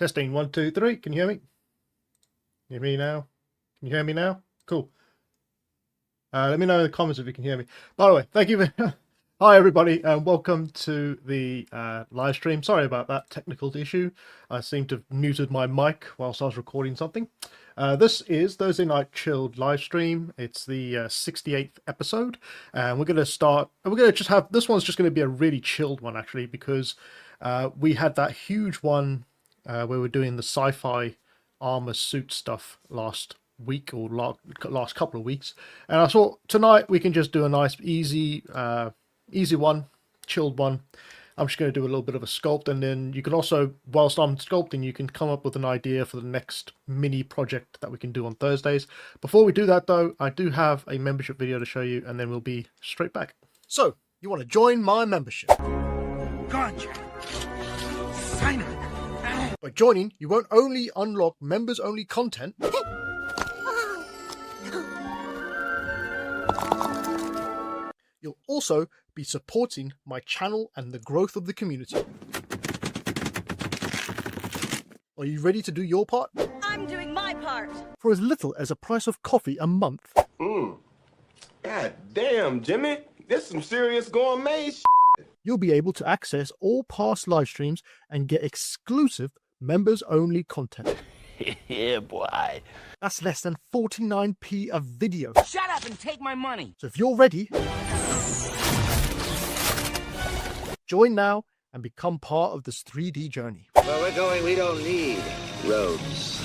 Testing 1, 2, 3. Can you hear me? Can you hear me now? Can you hear me now? Cool. Let me know in the comments if you can hear me. By the way, thank you. Hi everybody, and welcome to the live stream. Sorry about that technical issue. I seem to have muted my mic whilst I was recording something. This is Thursday Night Chilled live stream. It's the 68th episode, and we're going to start. We're going to just have this one's just going to be a really chilled one actually, because we had that huge one where we're doing the sci-fi armor suit stuff last week or last couple of weeks, and I thought tonight we can just do a nice easy one, chilled one. I'm just going to do a little bit of a sculpt, and then you can also, whilst I'm sculpting, you can come up with an idea for the next mini project that we can do on Thursdays. Before we do that though, I do have a membership video to show you, and then we'll be straight back. So, you want to join my membership? Gotcha. Sign up. By joining, you won't only unlock members-only content, you'll also be supporting my channel and the growth of the community. Are you ready to do your part? I'm doing my part. For as little as a price of coffee a month. God damn, Jimmy. This some serious gourmet shit. You'll be able to access all past live streams and get exclusive members-only content. Yeah, boy. That's less than 49p a video. Shut up and take my money. So if you're ready, join now and become part of this 3D journey. Where we're going, we don't need roads.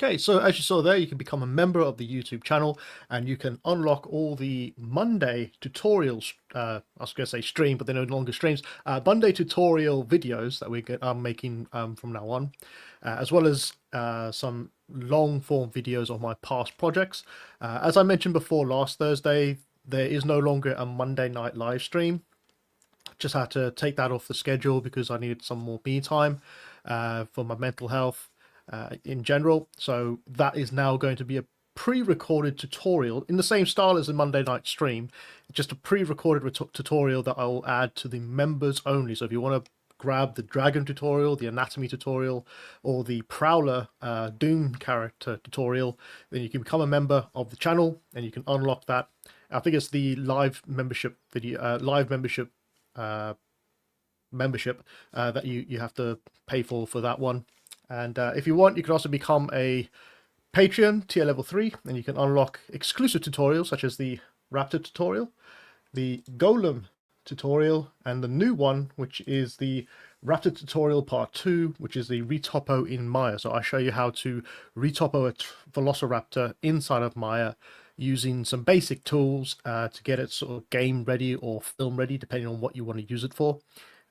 Okay, so as you saw there, you can become a member of the YouTube channel, and you can unlock all the Monday tutorials, I was going to say stream, but they're no longer streams, Monday tutorial videos that I'm making from now on, as well as some long form videos of my past projects. As I mentioned before last Thursday, there is no longer a Monday night live stream. Just had to take that off the schedule because I needed some more me time for my mental health. In general, so that is now going to be a pre-recorded tutorial in the same style as the Monday night stream, just a pre-recorded tutorial that I will add to the members only. So if you want to grab the dragon tutorial, the anatomy tutorial, or the prowler doom character tutorial, then you can become a member of the channel and you can unlock that. I think it's the live membership video, membership that you have to pay for that one. And if you want, you can also become a Patreon tier level 3, and you can unlock exclusive tutorials such as the Raptor tutorial, the Golem tutorial, and the new one, which is the Raptor tutorial part 2, which is the retopo in Maya. So I show you how to retopo a Velociraptor inside of Maya using some basic tools to get it sort of game ready or film ready, depending on what you want to use it for.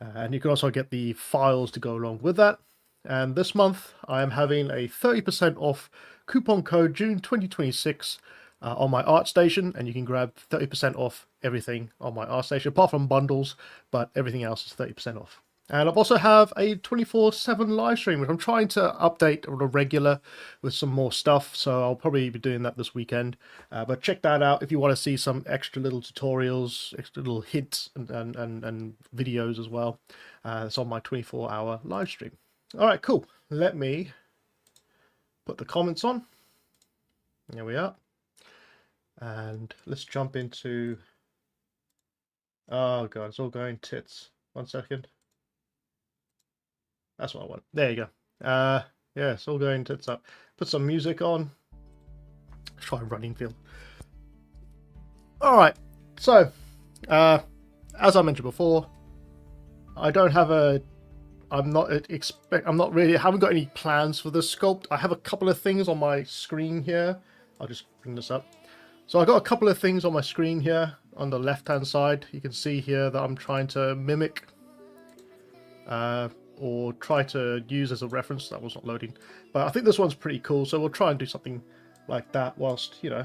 And you can also get the files to go along with that. And this month I am having a 30% off coupon code June 2026 on my ArtStation, and you can grab 30% off everything on my ArtStation apart from bundles, but everything else is 30% off. And I've also have a 24/7 live stream, which I'm trying to update on a regular with some more stuff, so I'll probably be doing that this weekend. But check that out if you want to see some extra little tutorials, extra little hints and videos as well. It's on my 24-hour live stream. All right, cool. Let me put the comments on. There we are. And let's jump into... Oh, God, it's all going tits. 1 second. That's what I want. There you go. Yeah, it's all going tits up. Put some music on. Let's try running field. All right. So, as I mentioned before, I don't have a... I haven't got any plans for this sculpt. I have a couple of things on my screen here. I'll just bring this up. So I got a couple of things on my screen here on the left hand side. You can see here that I'm trying to mimic or try to use as a reference. That was not loading, but I think this one's pretty cool, so we'll try and do something like that whilst, you know,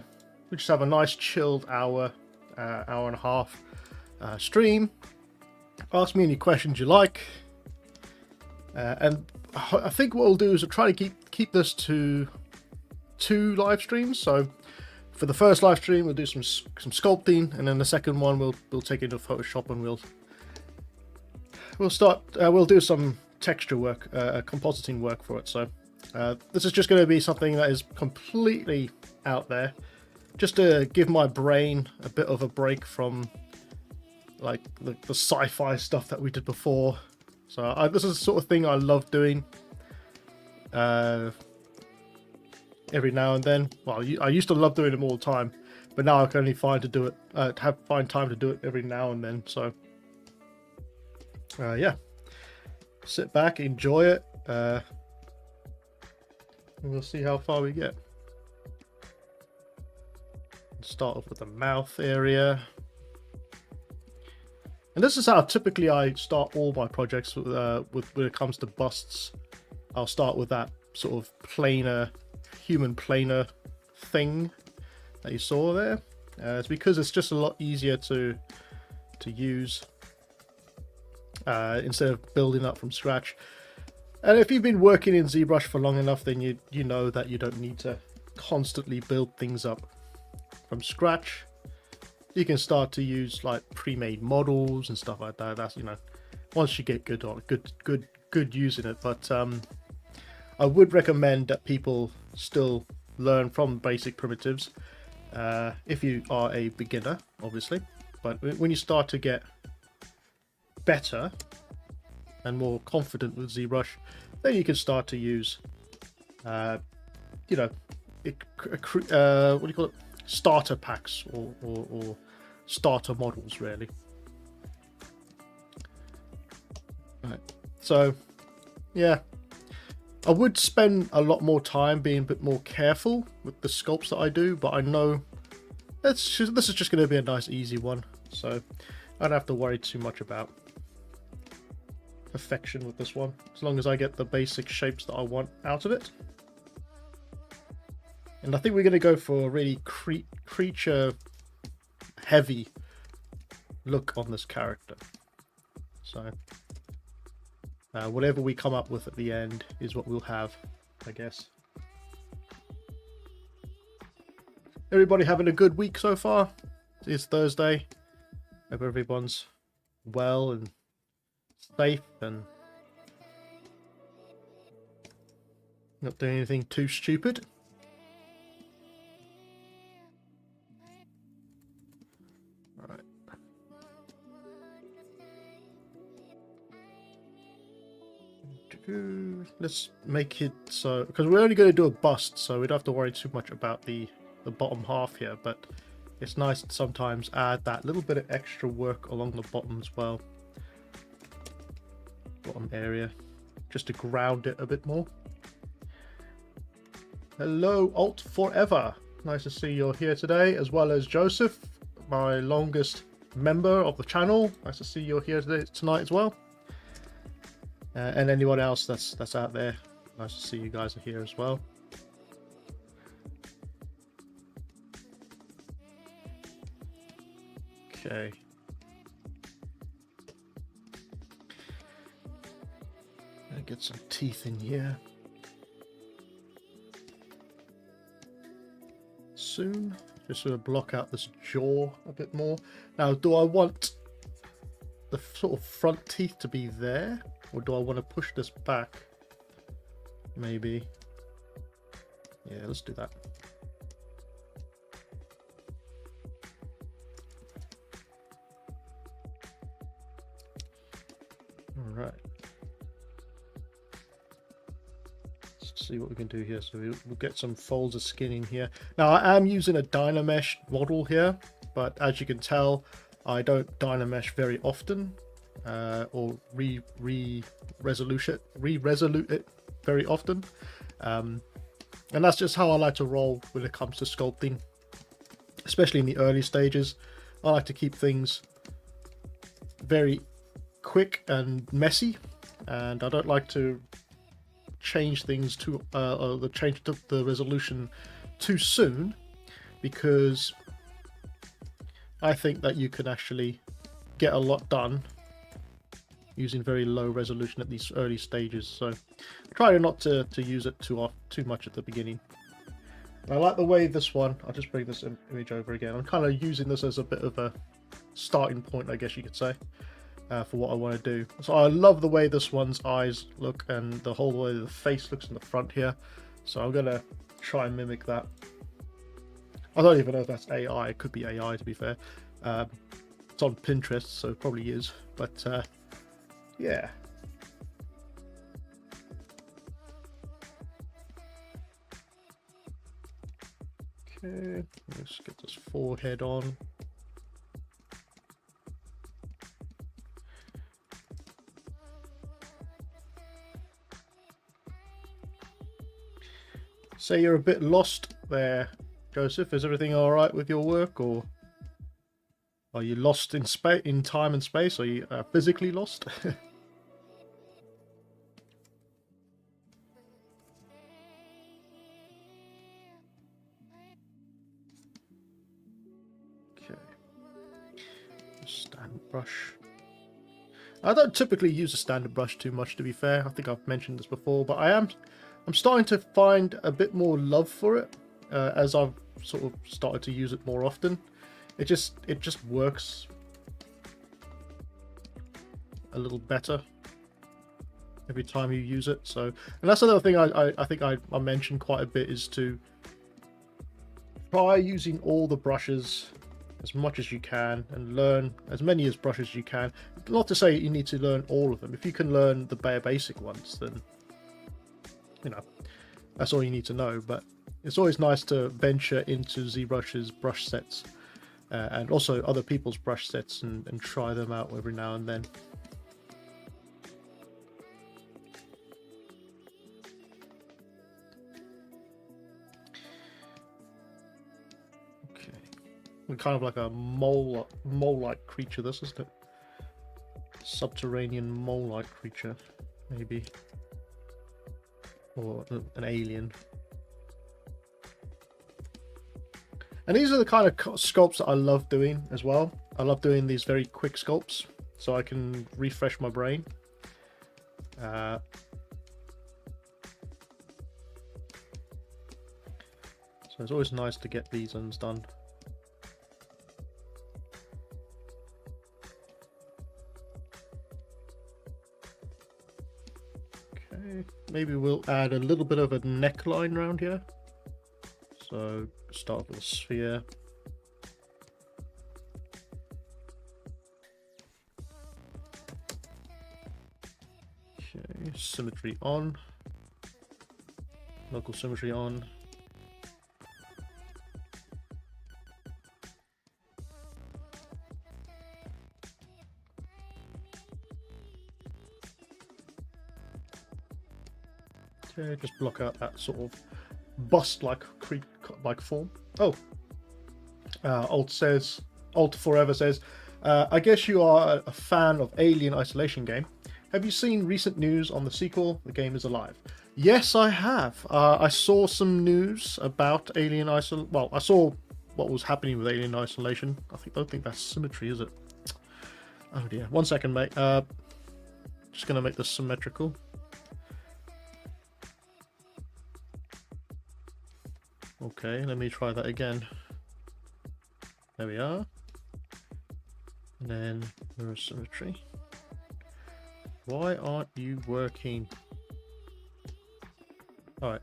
we just have a nice chilled hour and a half stream. Ask me any questions you like. And I think what we'll do is we'll try to keep this to 2 live streams. So for the first live stream, we'll do some sculpting, and then the second one we'll take it into Photoshop and we'll do some texture work, compositing work for it. So this is just going to be something that is completely out there, just to give my brain a bit of a break from like the sci-fi stuff that we did before. So this is the sort of thing I love doing every now and then. Well, I used to love doing them all the time, but now I can only find time to do it every now and then. So yeah, sit back, enjoy it, and we'll see how far we get. Start off with the mouth area, and this is how typically I start all my projects with when it comes to busts. I'll start with that sort of planar, human planar thing that you saw there. It's because it's just a lot easier to use instead of building up from scratch. And if you've been working in ZBrush for long enough, then you know that you don't need to constantly build things up from scratch. You can start to use like pre-made models and stuff like that. That's, you know, once you get good using it. But I would recommend that people still learn from basic primitives if you are a beginner, obviously. But when you start to get better and more confident with ZBrush, then you can start to use you know, what do you call it, starter packs or starter models, really. Right, so yeah, I would spend a lot more time being a bit more careful with the sculpts that I do, but I know this is just going to be a nice easy one, so I don't have to worry too much about perfection with this one, as long as I get the basic shapes that I want out of it. And I think we're going to go for a really creature heavy look on this character, so whatever we come up with at the end is what we'll have, I guess. Everybody having a good week so far? It's Thursday. Hope everyone's well and safe and not doing anything too stupid. Alright. Let's make it so, because we're only going to do a bust, so we don't have to worry too much about the bottom half here, but it's nice to sometimes add that little bit of extra work along the bottom as well. Bottom area, just to ground it a bit more. Hello, Alt Forever. Nice to see you're here today, as well as Joseph, my longest member of the channel. Nice to see you're here tonight as well. And anyone else that's out there, nice to see you guys are here as well. Okay. Get some teeth in here soon, just sort of block out this jaw a bit more. Now, do I want the sort of front teeth to be there, or do I want to push this back? Maybe. Yeah, let's do that. All right. See what we can do here. So we'll get some folds of skin in here. Now, I am using a Dynamesh model here, but as you can tell, I don't Dynamesh very often, or re-resolute it very often, and that's just how I like to roll when it comes to sculpting, especially in the early stages. I like to keep things very quick and messy, and I don't like to change things to change the resolution too soon, because I think that you can actually get a lot done using very low resolution at these early stages. So try not to use it too much at the beginning. I like the way this one, I'll just bring this image over again. I'm kind of using this as a bit of a starting point, I guess you could say, for what I want to do. So I love the way this one's eyes look and the whole way the face looks in the front here. So I'm going to try and mimic that. I don't even know if that's AI. It could be AI, to be fair. It's on Pinterest, so it probably is. But yeah. Okay, let's get this forehead on. Say you're a bit lost there, Joseph. Is everything all right with your work, or are you lost in space, in time and space? Are you physically lost? Okay. Standard brush. I don't typically use a standard brush too much, to be fair. I think I've mentioned this before, but I'm starting to find a bit more love for it as I've sort of started to use it more often. It just works a little better every time you use it. So, and that's another thing I think I mentioned quite a bit, is to try using all the brushes as much as you can and learn as many as brushes as you can. Not to say you need to learn all of them. If you can learn the bare basic ones, then you know, that's all you need to know. But it's always nice to venture into ZBrush's brush sets and also other people's brush sets and try them out every now and then. Okay, we're kind of like a mole-like creature, this, isn't it? Subterranean mole-like creature, maybe. Or an alien. And these are the kind of sculpts that I love doing as well. I love doing these very quick sculpts so I can refresh my brain. So it's always nice to get these ones done. Maybe we'll add a little bit of a neckline around here. So start with a sphere. Okay, symmetry on. Local symmetry on. Okay, just block out that sort of bust-like form. Oh, Alt Forever says, I guess you are a fan of Alien Isolation game. Have you seen recent news on the sequel? The game is alive. Yes, I have. I saw some news about Alien Isolation. Well, I saw what was happening with Alien Isolation. Don't think that's symmetry, is it? Oh dear. 1 second, mate. Just gonna make this symmetrical. Okay, let me try that again. There we are. And then mirror symmetry. Why aren't you working? Alright,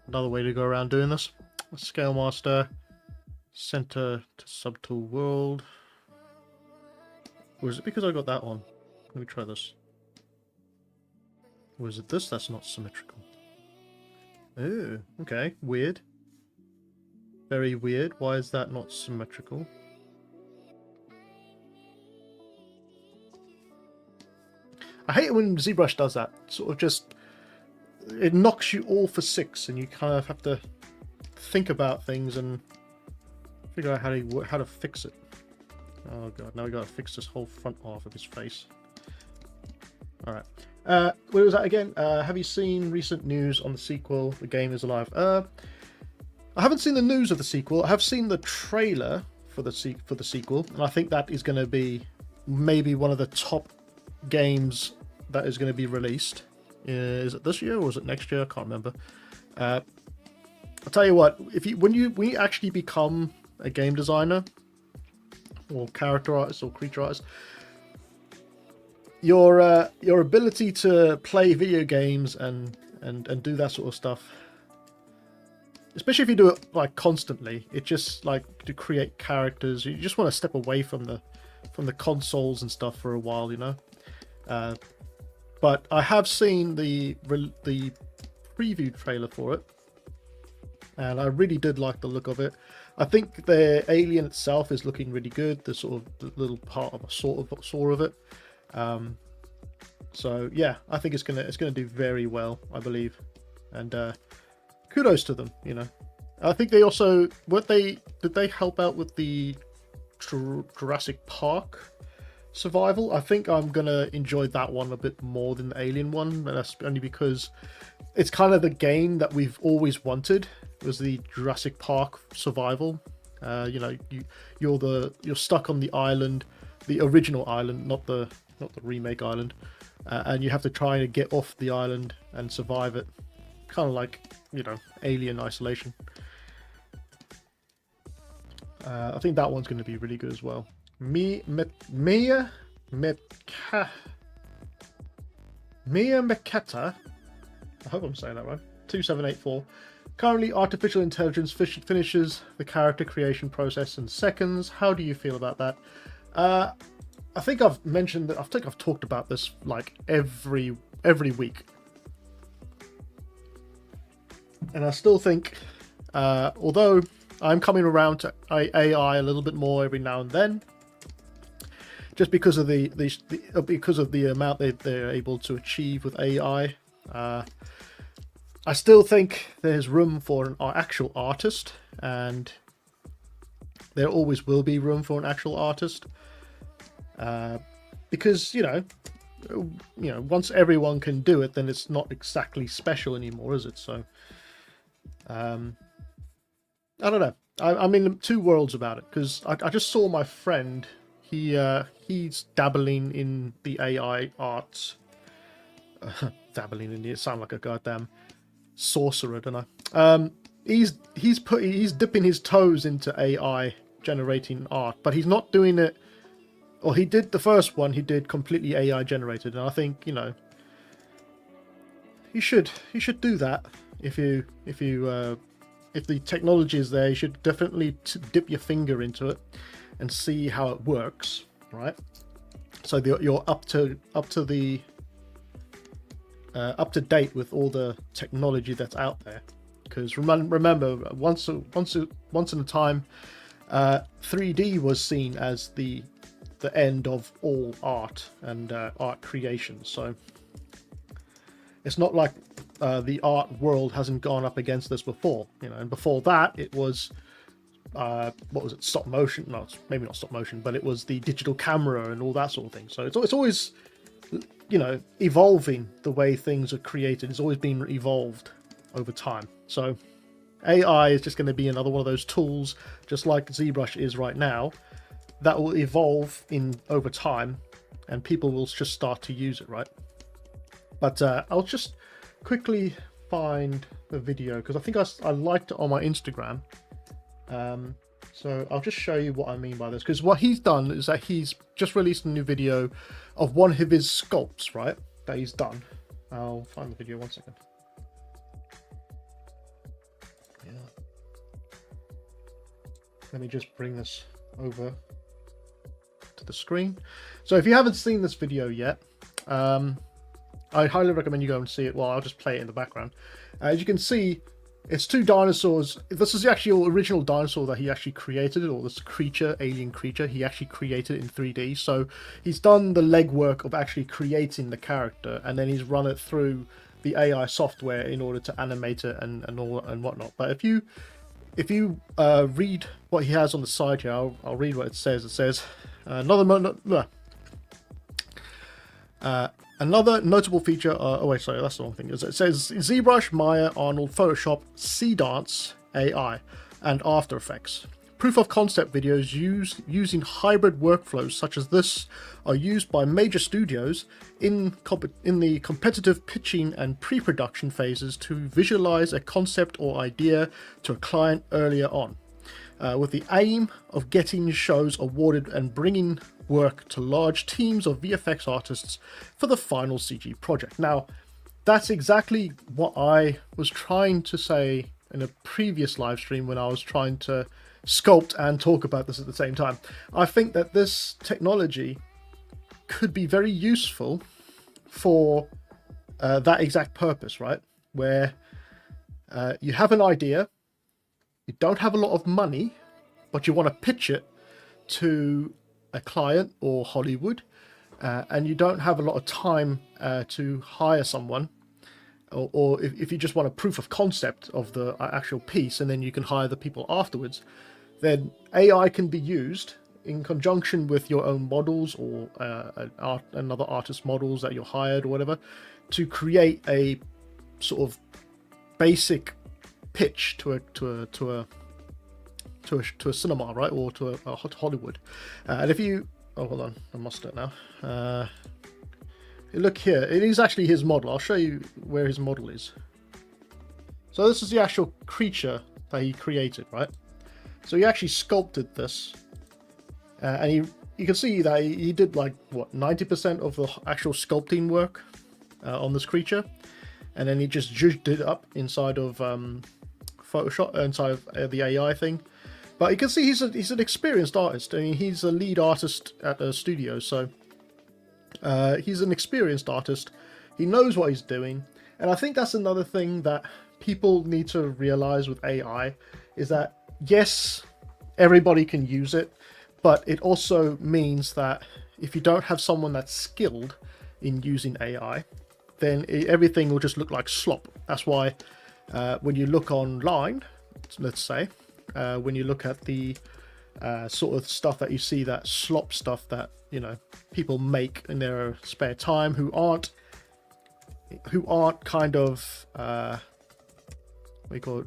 another way to go around doing this. Scale master, center to subtool world. Or is it because I got that one? Let me try this. Or is it this that's not symmetrical? Oh, okay, weird. Very weird. Why is that not symmetrical? I hate it when ZBrush does that. Sort of just, it knocks you all for 6, and you kind of have to think about things and figure out how to fix it. Oh god, now we got to fix this whole front half of his face. All right. Where was that again? Have you seen recent news on the sequel? The game is alive. I haven't seen the news of the sequel. I have seen the trailer for the sequel, and I think that is going to be maybe one of the top games that is going to be released. Is it this year or is it next year? I can't remember. I'll tell you what, when you actually become a game designer or character artist or creature artist, your ability to play video games and do that sort of stuff, especially if you do it like constantly, it just like to create characters. You just want to step away from the consoles and stuff for a while, you know. But I have seen the preview trailer for it, and I really did like the look of it. I think the alien itself is looking really good. The sort of the little part of a sort of it. So yeah, I think it's gonna do very well, I believe, and kudos to them. You know, I think they also did they help out with the Jurassic Park survival. I think I'm gonna enjoy that one a bit more than the Alien one, and that's only because it's kind of the game that we've always wanted, was the Jurassic Park survival. You know, you're stuck on the island, the original island, not the remake island, and you have to try and get off the island and survive it, kind of like, you know, Alien Isolation. I think that one's going to be really good as well. Mia Meketa, I hope I'm saying that right, 2784. Currently, artificial intelligence finishes the character creation process in seconds. How do you feel about that? I think I've mentioned that. I think I've talked about this like every week, and I still think, although I'm coming around to AI a little bit more every now and then, just because of the amount they're able to achieve with AI. I still think there's room for an actual artist, and there always will be room for an actual artist, because you know, once everyone can do it, then it's not exactly special anymore, is it? So, I don't know. I'm in two worlds about it, because I just saw my friend. He's dabbling in the AI arts. Dabbling in it sound like a goddamn sorcerer, don't I? He's dipping his toes into AI generating art, but he's not doing it. Or he did the first one. He did completely AI generated, and I think, you know, he should do that. If the technology is there, you should definitely dip your finger into it and see how it works, right? So you're up to date with all the technology that's out there. Because remember, once in a time, 3D was seen as the end of all art and art creation. So it's not like the art world hasn't gone up against this before, you know. And before that, it was what was it? Stop motion? No, maybe not stop motion, but it was the digital camera and all that sort of thing. So it's always, you know, evolving the way things are created. It's always been evolved over time. So AI is just going to be another one of those tools, just like ZBrush is right now, that will evolve over time, and people will just start to use it, right? But I'll just quickly find the video, because I think I liked it on my Instagram. So I'll just show you what I mean by this, because what he's done is that he's just released a new video of one of his sculpts, right, that he's done. I'll find the video, one second. Yeah. Let me just bring this over to the screen. So if you haven't seen this video yet, I highly recommend you go and see it. Well, I'll just play it in the background. As you can see, it's two dinosaurs. This is the actual original dinosaur that he actually created, or this creature, alien creature, he actually created in 3D. So he's done the legwork of actually creating the character, and then he's run it through the AI software in order to animate it and whatnot. But if you read what he has on the side here, I'll read what it says. It says another notable feature. Oh wait, sorry, that's the wrong thing. It says ZBrush, Maya, Arnold, Photoshop, Dance AI, and After Effects. proof of concept videos using hybrid workflows such as this are used by major studios in the competitive pitching and pre-production phases to visualize a concept or idea to a client earlier on, with the aim of getting shows awarded and bringing work to large teams of VFX artists for the final CG project. Now, that's exactly what I was trying to say in a previous live stream when I was trying to sculpt and talk about this at the same time. I think that this technology could be very useful for that exact purpose, right? Where you have an idea, you don't have a lot of money, but you want to pitch it to a client or Hollywood, and you don't have a lot of time to hire someone, or if you just want a proof of concept of the actual piece and then you can hire the people afterwards, then AI can be used in conjunction with your own models or another artist's models that you're hired or whatever, to create a sort of basic pitch to a cinema, right, or to a Hollywood. And if you hold on, I must it now. Look here, it is actually his model. I'll show you where his model is. So this is the actual creature that he created, right? So he actually sculpted this, and you can see that he did like what 90% of the actual sculpting work on this creature, and then he just zhuzhed it up inside of Photoshop, inside of the AI thing. But you can see he's an experienced artist. I mean, he's a lead artist at a studio, so he's an experienced artist. He knows what he's doing, and I think that's another thing that people need to realize with AI is that yes, everybody can use it, but it also means that if you don't have someone that's skilled in using AI, then everything will just look like slop. That's why when you look online, let's say, when you look at the sort of stuff that you see, that slop stuff that, you know, people make in their spare time who aren't kind of what do you call it?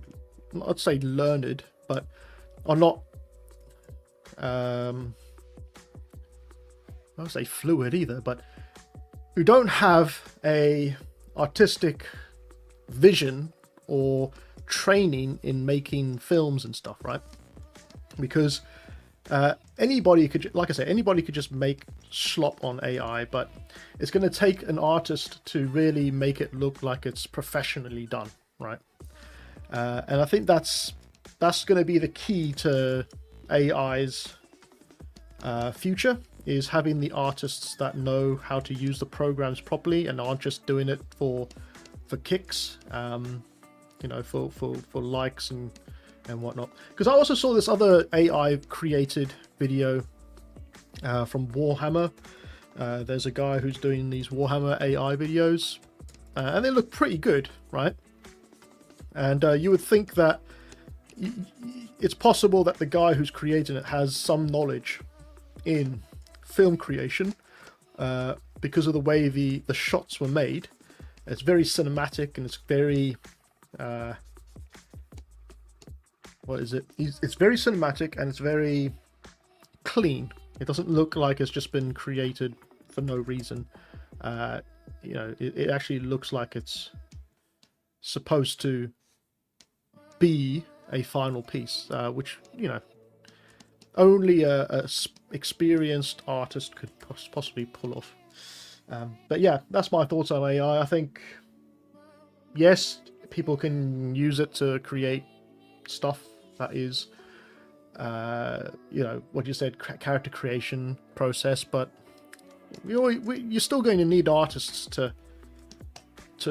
I'd say learned, but are not I won't say fluid either, but who don't have a artistic vision or training in making films and stuff, right? Because anybody could, like I said, anybody could just make slop on AI, but it's going to take an artist to really make it look like it's professionally done, right? And I think that's going to be the key to AI's future, is having the artists that know how to use the programs properly and aren't just doing it for kicks, you know, for likes and whatnot. Because I also saw this other AI created video from Warhammer. There's a guy who's doing these Warhammer AI videos, and they look pretty good, right? And you would think that it's possible that the guy who's creating it has some knowledge in film creation, because of the way the shots were made. It's very cinematic, and it's very what is it? It's very cinematic, and it's very clean. It doesn't look like it's just been created for no reason. You know, it actually looks like it's supposed to be a final piece, which, you know, only a experienced artist could possibly pull off. But yeah, that's my thoughts on AI. I think, yes, people can use it to create stuff that is, you know, what you said, character creation process, but you're still going to need artists to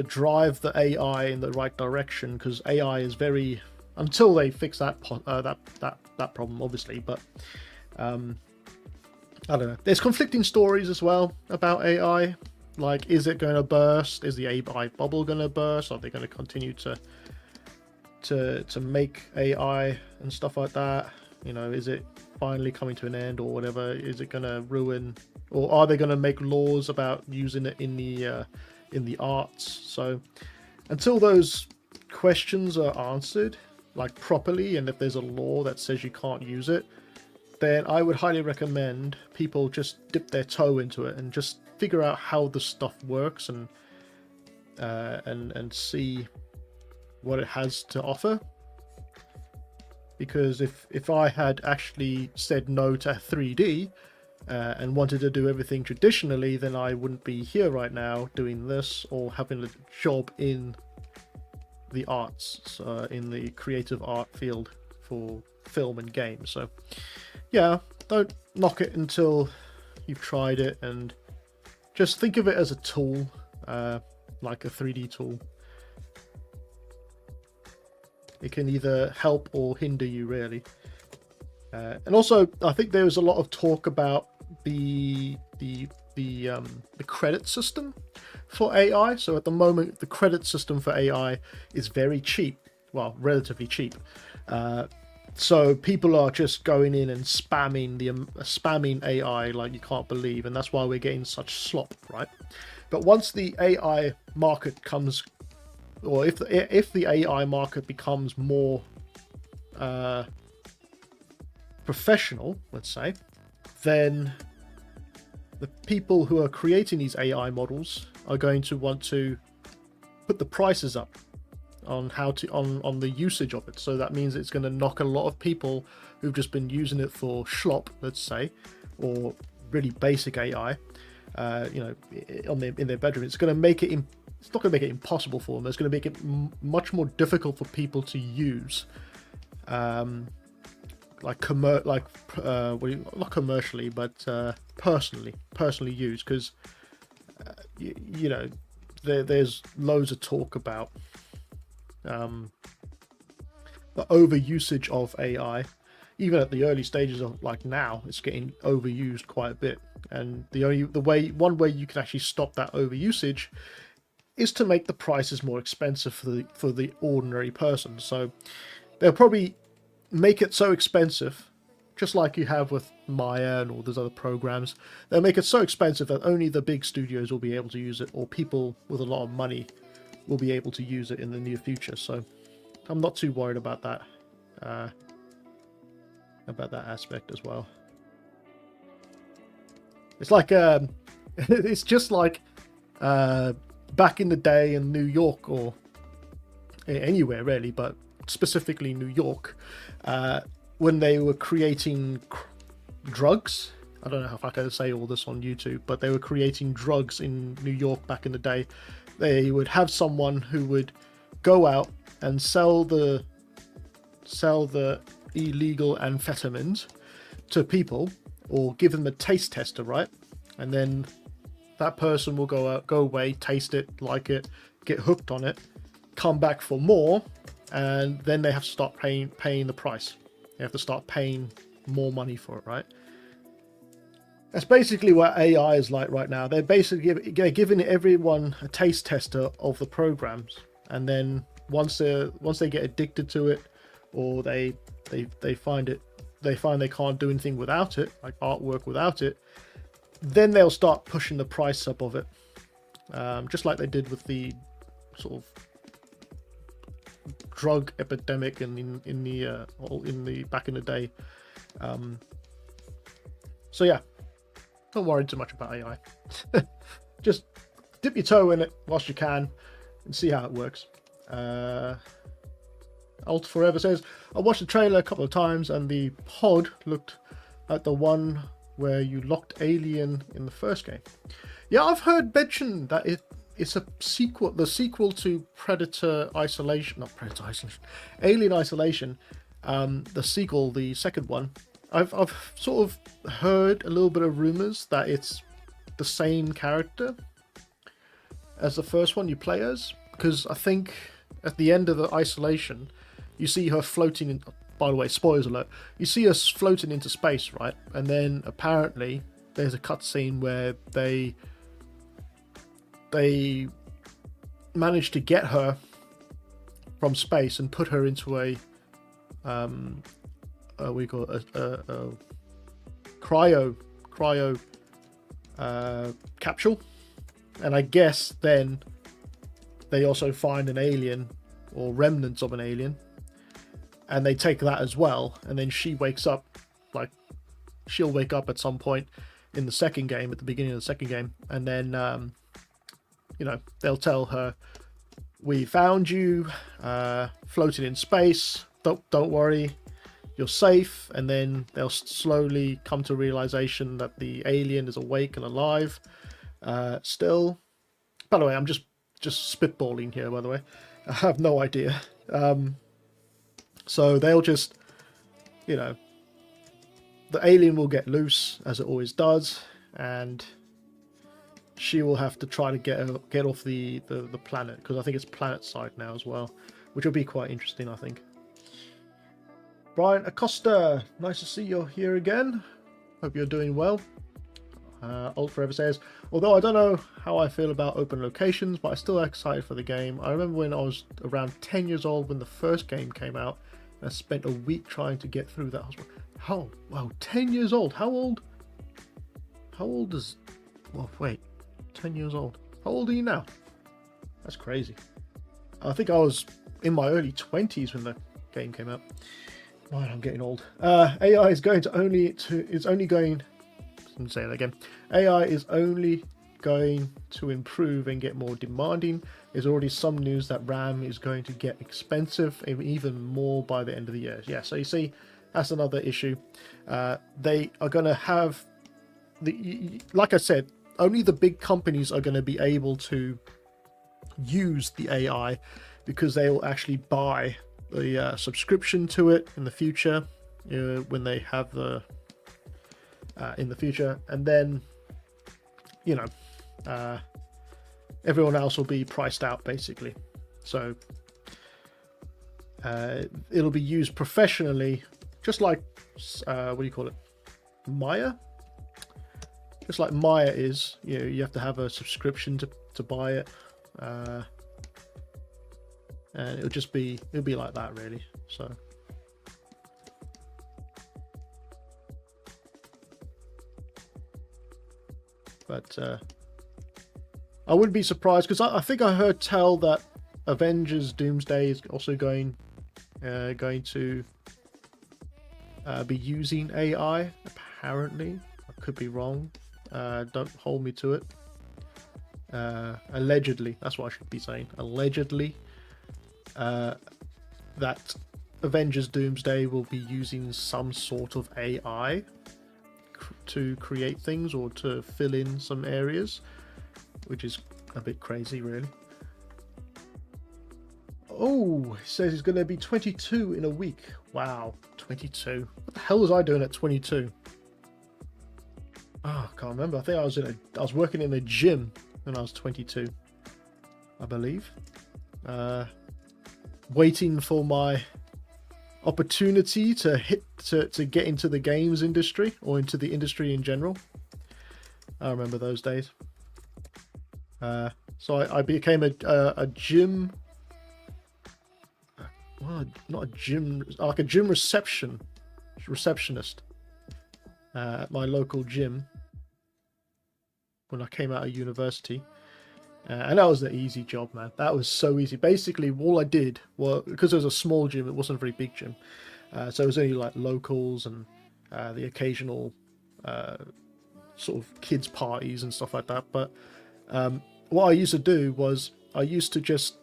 drive the AI in the right direction, because AI is very, until they fix that problem, obviously. But I don't know. There's conflicting stories as well about AI. Like, is it going to burst? Is the AI bubble going to burst? Are they going to continue to make AI and stuff like that? You know, is it finally coming to an end or whatever? Is it going to ruin, or are they going to make laws about using it in the arts? So until those questions are answered, like properly, and if there's a law that says you can't use it, then I would highly recommend people just dip their toe into it and just figure out how the stuff works and see what it has to offer. Because if I had actually said no to 3D and wanted to do everything traditionally, then I wouldn't be here right now doing this or having a job in the arts, in the creative art field for film and games. So yeah, don't knock it until you've tried it, and just think of it as a tool, like a 3D tool. It can either help or hinder you, really. And also, I think there was a lot of talk about the credit system for AI. So at the moment, the credit system for AI is very cheap, well, relatively cheap. So people are just going in and spamming AI like you can't believe, and that's why we're getting such slop, right? But once the AI market comes, or if the AI market becomes more professional, let's say, then the people who are creating these AI models are going to want to put the prices up on on the usage of it. So that means it's going to knock a lot of people who've just been using it for schlop, let's say, or really basic AI, in their bedroom. It's going to make it it's not going to make it impossible for them. It's going to make it much more difficult for people to use, not commercially, but personally use, because there's loads of talk about the overusage of AI. Even at the early stages of, like, now, it's getting overused quite a bit, and one way you can actually stop that overusage is to make the prices more expensive for the ordinary person. So they'll probably make it so expensive, just like you have with Maya and all those other programs. They'll make it so expensive that only the big studios will be able to use it, or people with a lot of money will be able to use it in the near future. So I'm not too worried about that aspect as well. It's like it's just like back in the day in New York, or anywhere really, but specifically New York, when they were creating drugs. I don't know if I can say all this on YouTube, but they were creating drugs in New York back in the day. They would have someone who would go out and sell the illegal amphetamines to people, or give them a taste tester, right? And then that person will go away, taste it, like it, get hooked on it, come back for more, and then they have to start paying the price. They have to start paying more money for it, right? That's basically what AI is like right now. They're basically giving everyone a taste tester of the programs, and then once they get addicted to it, or they find they can't do anything without it, like artwork without it, then they'll start pushing the price up of it, just like they did with the sort of drug epidemic in the back in the day. So yeah, don't worry too much about AI. Just dip your toe in it whilst you can and see how it works. Alt Forever says, I watched the trailer a couple of times and the pod looked like the one where you locked Alien in the first game. Yeah, I've heard mention that it's a sequel, the sequel to Alien Isolation. The sequel, the second one. I've sort of heard a little bit of rumors that it's the same character as the first one you play as, because I think at the end of the Isolation, you see her floating in. By the way, spoilers alert. You see us floating into space, right? And then apparently there's a cutscene where they manage to get her from space and put her into a cryo capsule, and I guess then they also find an alien or remnants of an alien, and they take that as well, and then she wakes up, like she'll wake up at some point in the second game, at the beginning of the second game, and then you know, they'll tell her, we found you floating in space, don't worry, you're safe. And then they'll slowly come to realization that the alien is awake and alive still. By the way, I'm just spitballing here, by the way. I have no idea. So they'll just, you know, the alien will get loose, as it always does, and she will have to try to get off the planet, because I think it's planet side now as well, which will be quite interesting, I think. Brian Acosta, nice to see you're here again. Hope you're doing well. Old Forever says, although I don't know how I feel about open locations, but I'm still excited for the game. I remember when I was around 10 years old when the first game came out, and I spent a week trying to get through that. How? Wow, 10 years old. How old is... Well, wait, 10 years old. How old are you now? That's crazy. I think I was in my early 20s when the game came out. Right, I'm getting old. AI is going to I'm saying that again. AI is only going to improve and get more demanding. There's already some news that RAM is going to get expensive, even more by the end of the year. Yeah, so you see, that's another issue. They are going to have like I said, only the big companies are going to be able to use the AI, because they will actually buy the subscription to it in the future, when they have the in the future, and then, you know, everyone else will be priced out basically. So it'll be used professionally, just like what do you call it, Maya, just like Maya is. You know, you have to have a subscription to buy it, and it'll be like that really. So but I wouldn't be surprised, because I think I heard tell that Avengers Doomsday is also going to be using AI, apparently. I could be wrong. Don't hold me to it. Allegedly, that's what I should be saying. Allegedly, that Avengers Doomsday will be using some sort of AI to create things, or to fill in some areas, which is a bit crazy really. Oh, he says he's going to be 22 in a week. Wow, 22. What the hell was I doing at 22? Oh, I can't remember. I think I was working in a gym when I was 22, I believe. Waiting for my opportunity to get into the games industry, or into the industry in general. I remember those days. So I became a gym, well, not a gym, like a gym receptionist at my local gym when I came out of university. And that was an easy job, man. That was so easy. Basically, all I did was, because it was a small gym, it wasn't a very big gym. So it was only like locals and the occasional sort of kids parties and stuff like that. But what I used to do was, I used to just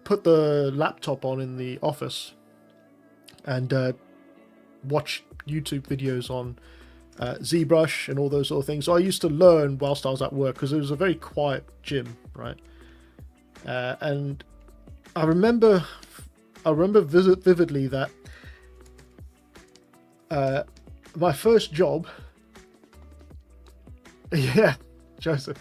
put the laptop on in the office and watch YouTube videos on ZBrush and all those sort of things. So I used to learn whilst I was at work, because it was a very quiet gym, right? And I remember vividly that my first job, yeah, Joseph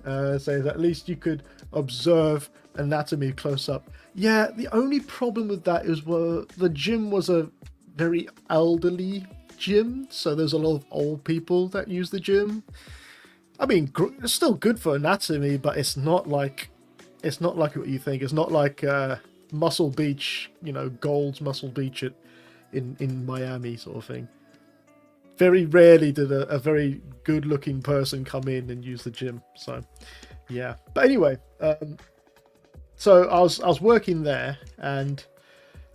says at least you could observe anatomy close up. Yeah, the only problem with that is, well, the gym was a very elderly gym, so there's a lot of old people that use the gym. I mean, it's still good for anatomy, but it's not like what you think. It's not like Muscle Beach, you know, Gold's Muscle Beach in Miami sort of thing. Very rarely did a very good looking person come in and use the gym. So yeah, but anyway, so I was working there, and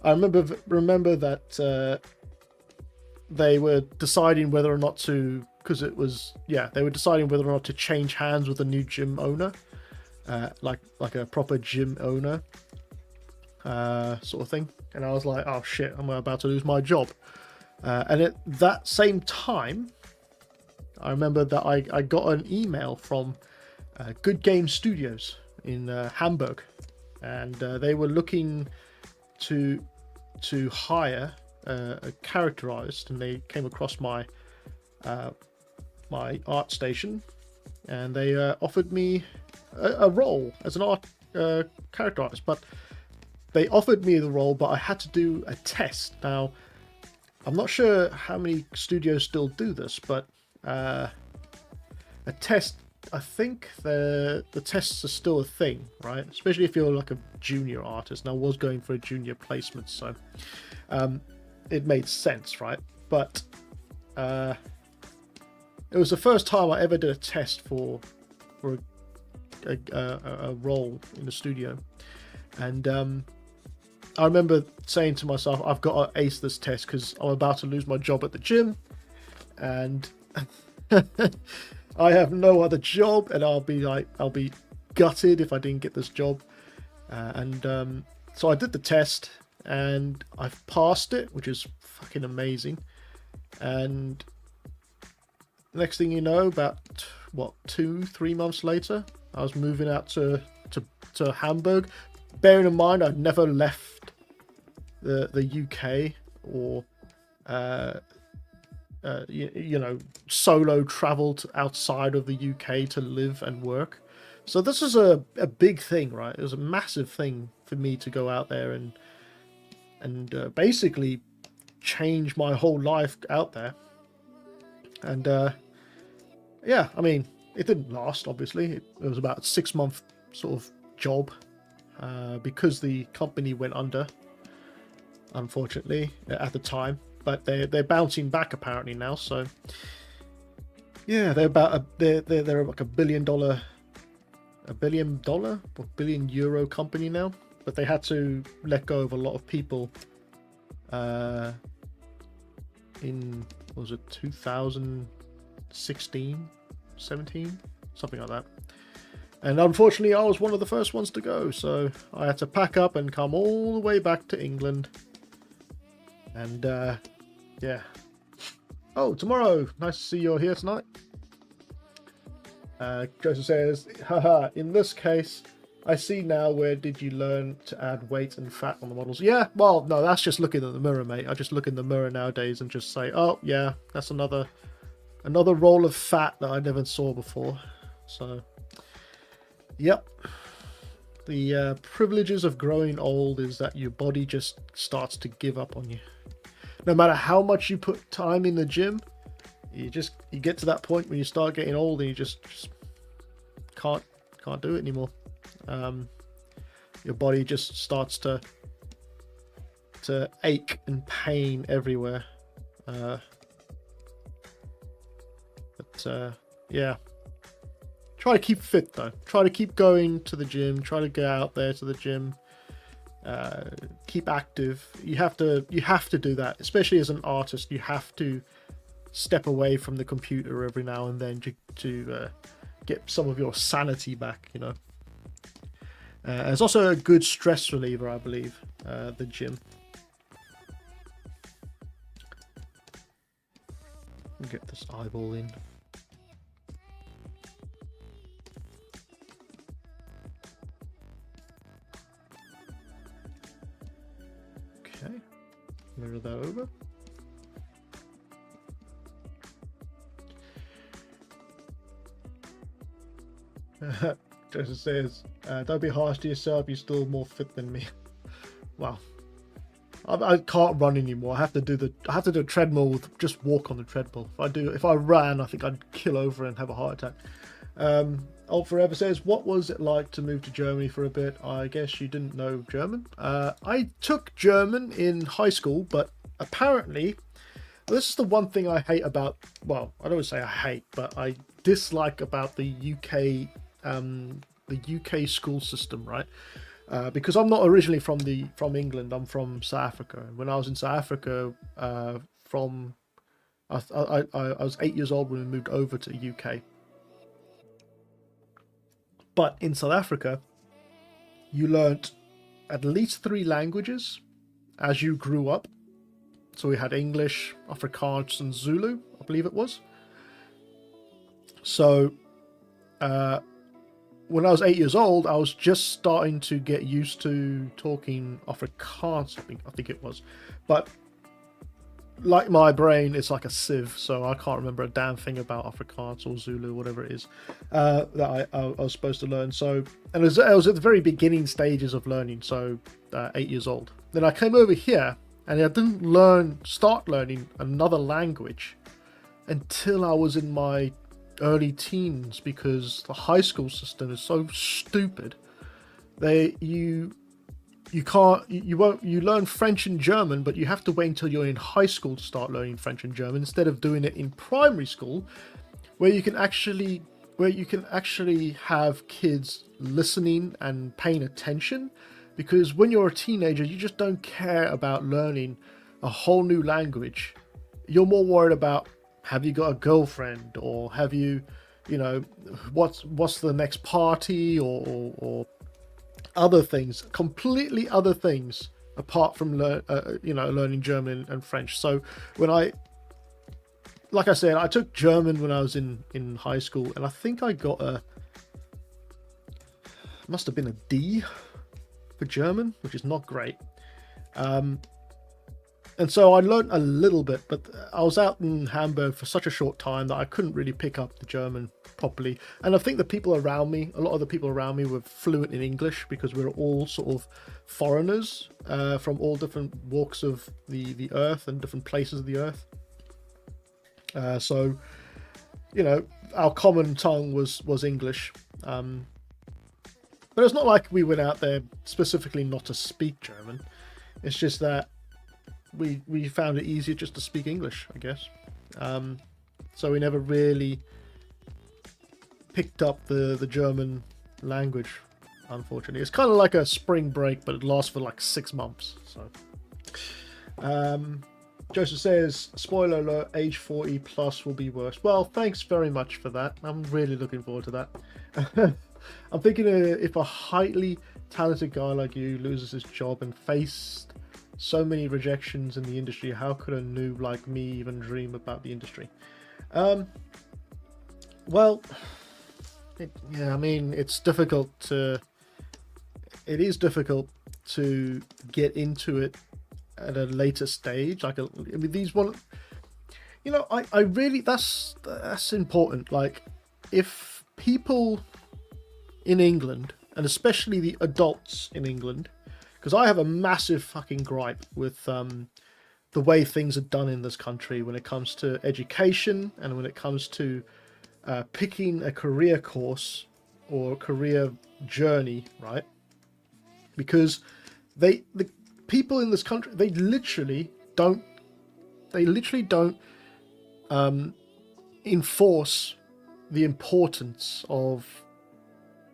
I remember that they were deciding whether or not to, because it was, yeah, they were deciding whether or not to change hands with a new gym owner, like a proper gym owner, sort of thing. And I was like, oh shit, I'm about to lose my job. And at that same time, I remember that I got an email from Good Game Studios in Hamburg, and they were looking to hire a character artist, and they came across my my art station, and they offered me a role as an art character artist. But they offered me the role, but I had to do a test. Now, I'm not sure how many studios still do this, but a test, I think the tests are still a thing, right? Especially if you're like a junior artist. And I was going for a junior placement, so it made sense, right? But it was the first time I ever did a test for a role in the studio, and I remember saying to myself, I've got to ace this test because I'm about to lose my job at the gym, and I have no other job, and I'll be gutted if I didn't get this job. So I did the test, and I've passed it, which is fucking amazing. And next thing you know, about what, 2-3 months later, I was moving out to Hamburg. Bearing in mind, I'd never left the UK or you know, solo traveled outside of the UK to live and work. So this is a big thing, right? It was a massive thing for me to go out there and basically change my whole life out there. And yeah, I mean, it didn't last, obviously. It was about a 6-month sort of job because the company went under, unfortunately, at the time. But they're bouncing back apparently now. So yeah, they're like $1 billion or $1 billion euro company now. But they had to let go of a lot of people in, what was it, 2016, 17, something like that. And unfortunately, I was one of the first ones to go, so I had to pack up and come all the way back to England. And yeah. Oh, tomorrow. Nice to see you're here tonight. Joseph says, haha, in this case, I see now where did you learn to add weight and fat on the models. Yeah, well, no, that's just looking at the mirror, mate. I just look in the mirror nowadays and just say, oh, yeah, that's another roll of fat that I never saw before. So, yep. The privileges of growing old is that your body just starts to give up on you. No matter how much you put time in the gym, you get to that point where you start getting old and you just can't do it anymore. Your body just starts to ache and pain everywhere. But yeah, try to keep fit though. Try to keep going to the gym. Try to get out there to the gym. Keep active. You have to do that, especially as an artist. You have to step away from the computer every now and then to get some of your sanity back, you know. It's also a good stress reliever, I believe, the gym. Get this eyeball in. Okay, mirror that over. Joseph says, don't be harsh to yourself, you're still more fit than me. Well, I can't run anymore. I have to do a treadmill with just walk on the treadmill. If I ran, I think I'd kill over and have a heart attack. Old Forever says, what was it like to move to Germany for a bit? I guess you didn't know German. I took German in high school, but apparently, this is the one thing I hate about, well, I don't say I hate, but I dislike about the UK school system, right? because I'm not originally from England. I'm from South Africa. And when I was in South Africa, I was 8 years old when we moved over to the UK. But in South Africa, you learnt at least 3 languages as you grew up. So we had English, Afrikaans, and Zulu, I believe it was. So when I was 8 years old, I was just starting to get used to talking Afrikaans, I think it was. But like my brain, it's like a sieve, so I can't remember a damn thing about Afrikaans or Zulu, whatever it is, that I was supposed to learn. So, and I was at the very beginning stages of learning, so 8 years old. Then I came over here, and I didn't start learning another language until I was in my early teens, because the high school system is so stupid. You learn French and German, but you have to wait until you're in high school to start learning French and German, instead of doing it in primary school, where you can actually have kids listening and paying attention. Because when you're a teenager, you just don't care about learning a whole new language. You're more worried about, have you got a girlfriend, or have you, what's the next party, or other things, completely other things, apart from learning German and French. So like I said, I took German when I was in high school, and I think I got must have been a D for German, which is not great. And so I learned a little bit, but I was out in Hamburg for such a short time that I couldn't really pick up the German properly. And I think a lot of the people around me were fluent in English, because we were all sort of foreigners from all different walks of the earth and different places of the earth. So, our common tongue was English. But it's not like we went out there specifically not to speak German. It's just that we found it easier just to speak English, I guess. So we never really picked up the German language, unfortunately. It's kind of like a spring break, but it lasts for like 6 months. So Joseph says, spoiler alert, age 40 plus will be worse. Well, thanks very much for that. I'm really looking forward to that. I'm thinking, if a highly talented guy like you loses his job and faced so many rejections in the industry, how could a noob like me even dream about the industry? Well, it's difficult to... It is difficult to get into it at a later stage. I really... That's important. Like, if people in England, and especially the adults in England, because I have a massive fucking gripe with the way things are done in this country when it comes to education, and when it comes to picking a career course or career journey, right? Because the people in this country, they literally don't enforce the importance of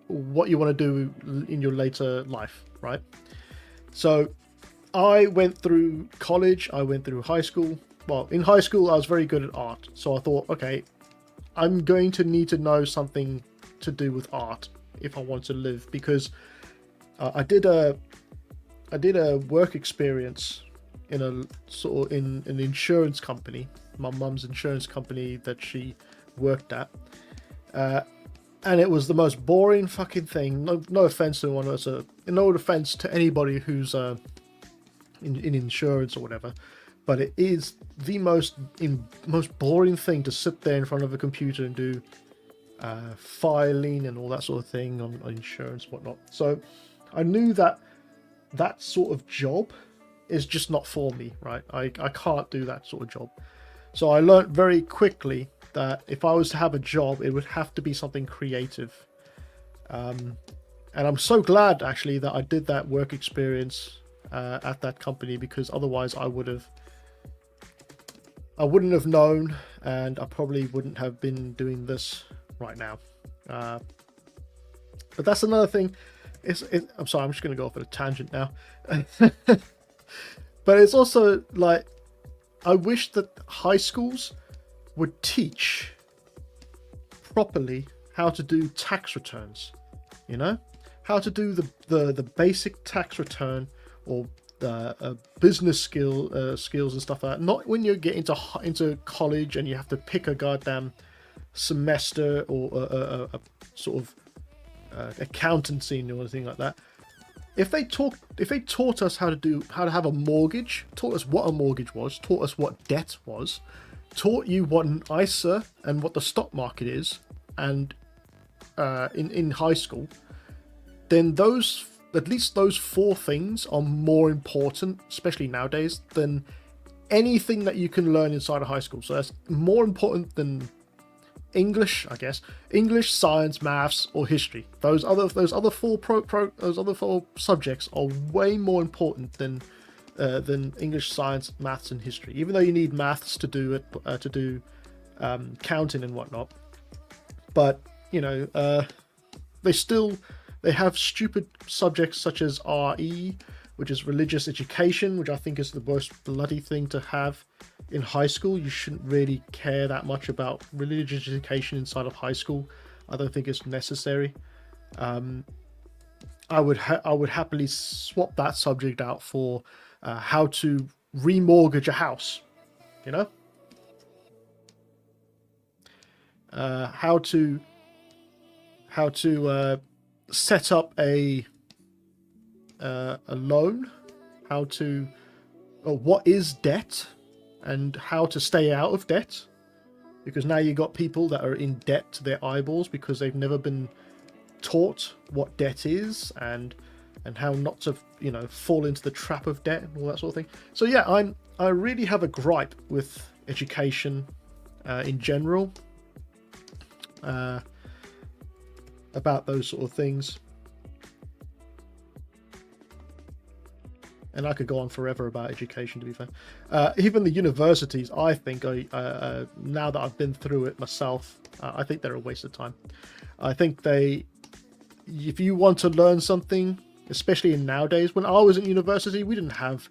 what you want to do in your later life, right? So I went through college, I went through high school. Well, in high school I was very good at art, so I thought, okay, I'm going to need to know something to do with art if I want to live, because I did a work experience in an insurance company, my mum's insurance company that she worked at, and it was the most boring fucking thing. No offense to anyone, no offense to anybody who's in insurance or whatever, but it is the most boring thing to sit there in front of a computer and do filing and all that sort of thing on insurance, whatnot. So I knew that sort of job is just not for me, right? I can't do that sort of job. So I learned very quickly that if I was to have a job, it would have to be something creative. And I'm so glad actually that I did that work experience at that company, because otherwise I wouldn't have known, and I probably wouldn't have been doing this right now. But that's another thing I'm sorry, I'm just going to go off on a tangent now. But it's also like, I wish that high schools would teach properly how to do tax returns, you know, how to do the basic tax return, or the business skills and stuff like that. Not when you get into college and you have to pick a goddamn semester, or a sort of accountancy or anything like that. If they taught us how to have a mortgage, taught us what a mortgage was, taught us what debt was, taught you what an ISA and what the stock market is, and in high school, then at least those 4 things are more important, especially nowadays, than anything that you can learn inside of high school. So that's more important than English, I guess. English, science, maths, or history. Those other 4 subjects are way more important than English, science, maths, and history. Even though you need maths to do it, counting and whatnot. But you know, they have stupid subjects such as RE, which is religious education, which I think is the most bloody thing to have in high school. You shouldn't really care that much about religious education inside of high school. I don't think it's necessary. I would happily swap that subject out for how to remortgage a house, you know, how to set up a loan, what is debt, and how to stay out of debt, because now you got people that are in debt to their eyeballs because they've never been taught what debt is, and how not to, you know, fall into the trap of debt and all that sort of thing. So yeah, I really have a gripe with education in general, about those sort of things. And I could go on forever about education, to be fair. Even the universities, I think, now that I've been through it myself, I think they're a waste of time. I think if you want to learn something, especially in nowadays, when I was at university, we didn't have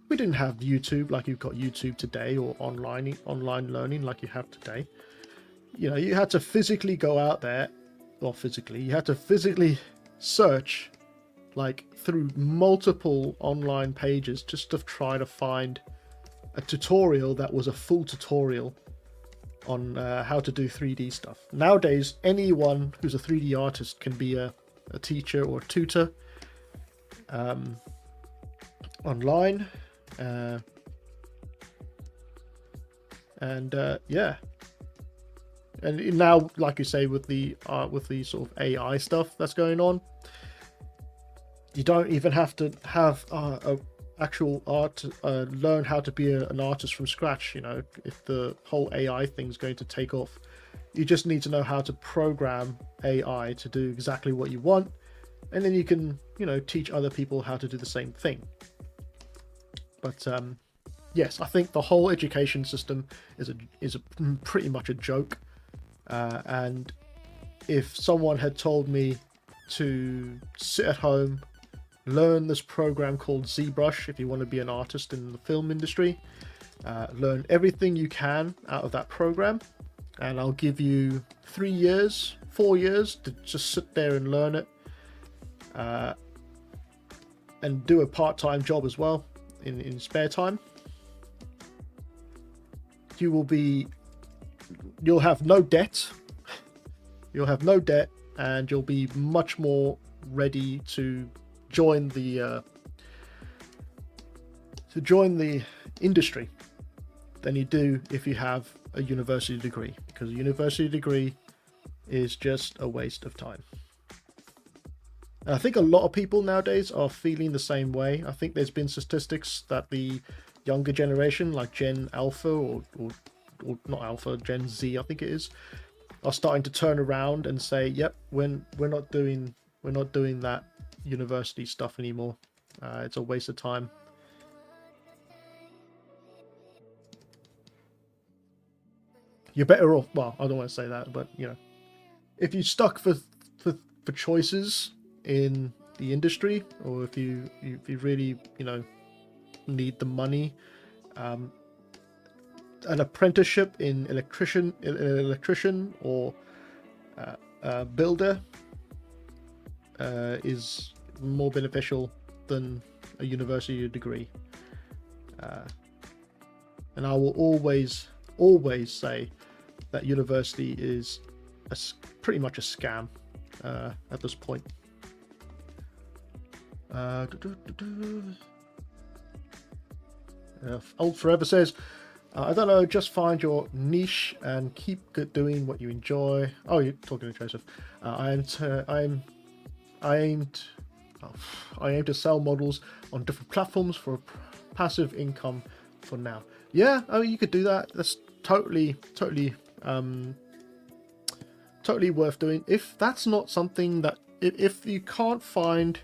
YouTube like you've got YouTube today, or online learning like you have today. You know, you had to physically go out there, you had to physically search, like, through multiple online pages just to try to find a tutorial that was a full tutorial on how to do 3D stuff. Nowadays, anyone who's a 3D artist can be a teacher or a tutor online, yeah. And now, like you say, with the sort of AI stuff that's going on, you don't even have to have a actual art, learn how to be an artist from scratch. You know, if the whole AI thing's going to take off, you just need to know how to program AI to do exactly what you want, and then you can, you know, teach other people how to do the same thing. But yes, I think the whole education system is pretty much a joke. And if someone had told me to sit at home, learn this program called ZBrush if you want to be an artist in the film industry, learn everything you can out of that program, and I'll give you 3 years, 4 years to just sit there and learn it, and do a part-time job as well in spare time, you'll have no debt. You'll have no debt, and you'll be much more ready to join the industry than you do if you have a university degree, because a university degree is just a waste of time. And I think a lot of people nowadays are feeling the same way. I think there's been statistics that the younger generation, like Gen Alpha or not Alpha, Gen Z, I think it is, are starting to turn around and say, "Yep, we're not doing that university stuff anymore. It's a waste of time." You're better off. Well, I don't want to say that, but you know, if you're stuck for choices in the industry, or if you really need the money, an apprenticeship in electrician or builder is more beneficial than a university degree. And I will always say that university is pretty much a scam at this point. Old Forever says, I don't know, just find your niche and keep doing what you enjoy. Oh, you're talking to Joseph. I aim to sell models on different platforms for passive income for now. Yeah, I mean, you could do that. That's totally worth doing. If that's not something that, if you can't find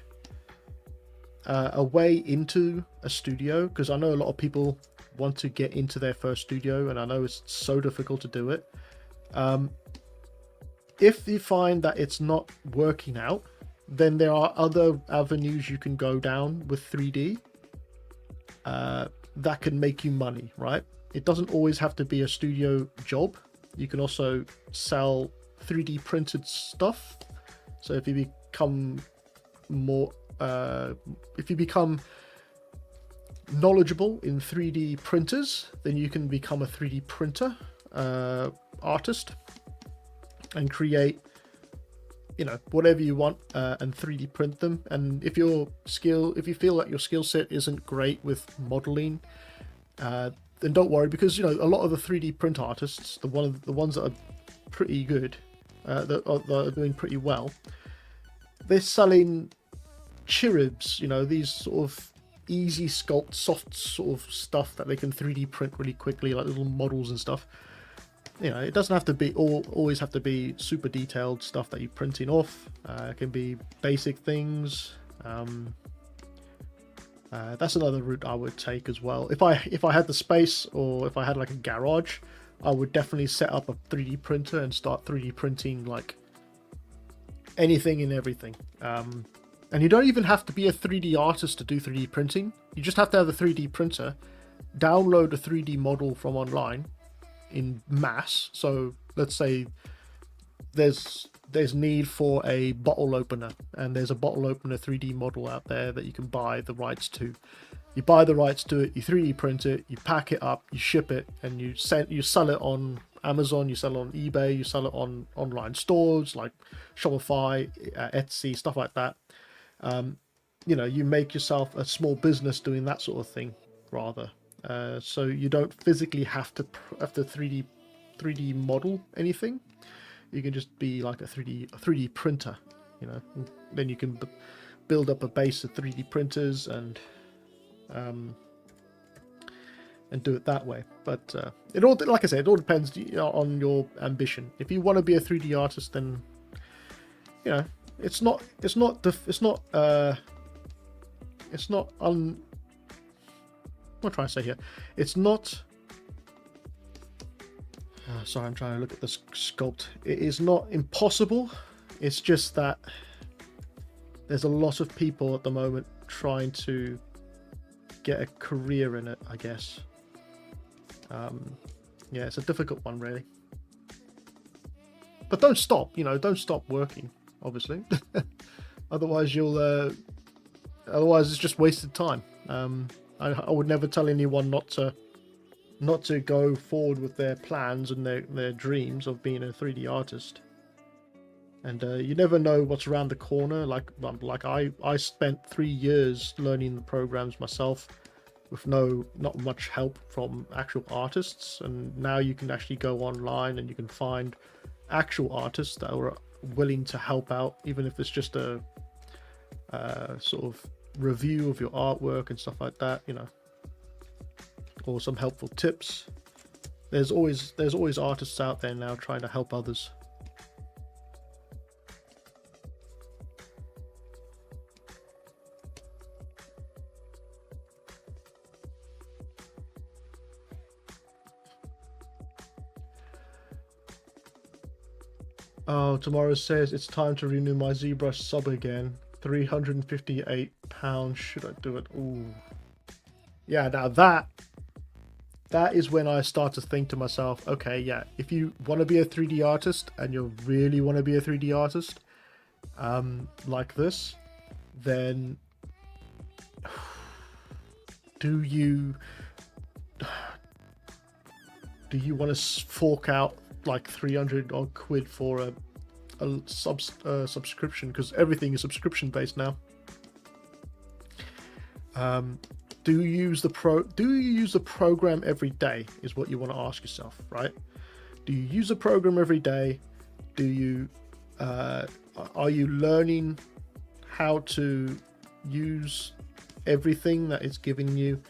a way into a studio, because I know a lot of people want to get into their first studio, and I know it's so difficult to do it. If you find that it's not working out, then there are other avenues you can go down with 3D that can make you money, right? It doesn't always have to be a studio job. You can also sell 3D printed stuff. So if you become knowledgeable in 3D printers, then you can become a 3D printer artist and create whatever you want and 3D print them. And if you feel that your skill set isn't great with modeling, then don't worry, because a lot of the 3D print artists, the ones that are pretty good, that are doing pretty well, they're selling cherubs, these sort of easy sculpt, soft sort of stuff that they can 3D print really quickly, like little models and stuff. It doesn't have to be always have to be super detailed stuff that you're printing off. It can be basic things. That's another route I would take as well. If I had the space, or if I had like a garage, I would definitely set up a 3D printer and start 3D printing like anything and everything. And you don't even have to be a 3D artist to do 3D printing. You just have to have a 3D printer, download a 3D model from online in mass. So let's say there's need for a bottle opener, and there's a bottle opener 3D model out there that you can buy the rights to. You buy the rights to it, you 3D print it, you pack it up, you ship it, and you sell it on Amazon, you sell it on eBay, you sell it on online stores like Shopify, Etsy, stuff like that. You make yourself a small business doing that sort of thing, rather. So you don't physically have to 3D model anything. You can just be like a 3D printer, Then you can build up a base of 3D printers and do it that way. But it all, like I said, it all depends on your ambition. If you want to be a 3D artist, then it's not what am I trying to say here? It's not. Sorry, I'm trying to look at the sculpt. It is not impossible. It's just that there's a lot of people at the moment trying to get a career in it, I guess. Yeah, it's a difficult one, really. But don't stop. Don't stop working. Obviously, otherwise it's just wasted time. I would never tell anyone not to go forward with their plans and their dreams of being a 3D artist. And you never know what's around the corner. Like I spent 3 years learning the programs myself with not much help from actual artists, and now you can actually go online and you can find actual artists that are willing to help out, even if it's just a sort of review of your artwork and stuff like that, or some helpful tips. There's always artists out there now trying to help others. Oh, Tomorrow says it's time to renew my ZBrush sub again. £358. Should I do it? Ooh. Yeah, now that is when I start to think to myself, okay, yeah, if you want to be a 3D artist and you really want to be a 3D artist, like this, then do you want to fork out like 300 odd quid for a subscription, because everything is subscription based now? Do you use the program every day is what you want to ask yourself, right? Do you use a program every day? Do you are you learning how to use everything that it's giving you?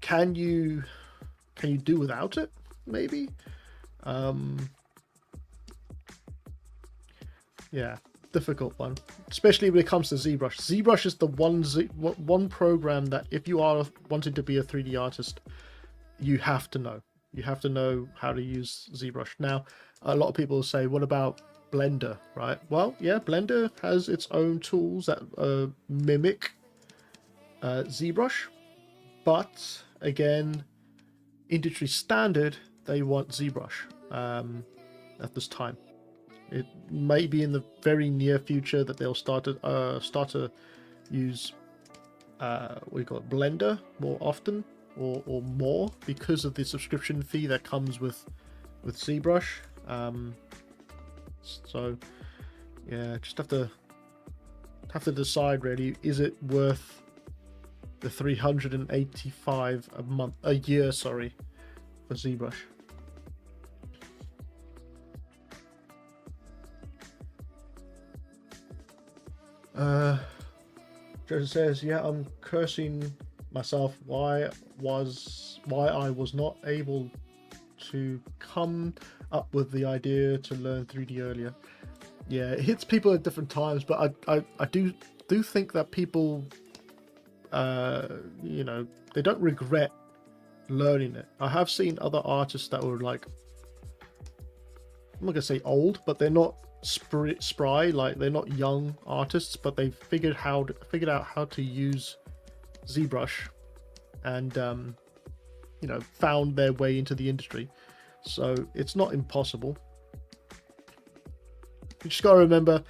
Can you do without it, maybe? Yeah, difficult one, especially when it comes to ZBrush. ZBrush is the one program that if you are wanting to be a 3D artist, you have to know. You have to know how to use ZBrush. Now, a lot of people say, what about Blender, right? Well, yeah, Blender has its own tools that mimic ZBrush, but again, industry standard, they want ZBrush at this time. It may be in the very near future that they'll start to use what you call it, Blender more often or more, because of the subscription fee that comes with ZBrush. So yeah, just have to decide really, is it worth the $385 a year, sorry, for ZBrush. Joseph says, yeah, I'm cursing myself why I was not able to come up with the idea to learn 3D earlier. Yeah, it hits people at different times, but I do think that people you know, they don't regret learning it. I have seen other artists that were like, I'm not gonna say old, but they're not spry, like they're not young artists, but they figured out how to use ZBrush and you know, found their way into the industry. So it's not impossible. You just gotta remember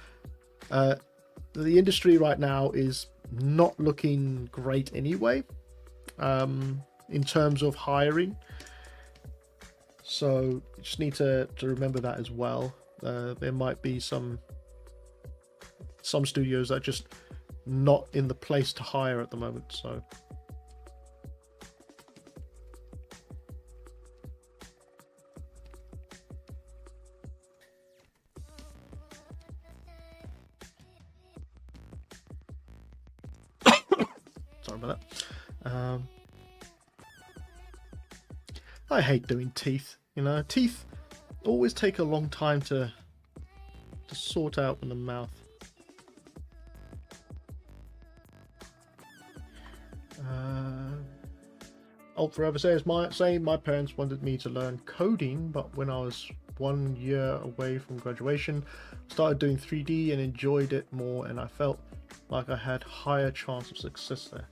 the industry right now is not looking great anyway, in terms of hiring, so you just need to remember that as well. There might be some studios that are just not in the place to hire at the moment, so sorry about that. I hate doing teeth, you know. Teeth always take a long time to sort out in the mouth. Alt Forever says, my parents wanted me to learn coding, but when I was 1 year away from graduation, started doing 3D and enjoyed it more, and I felt like I had higher chance of success there.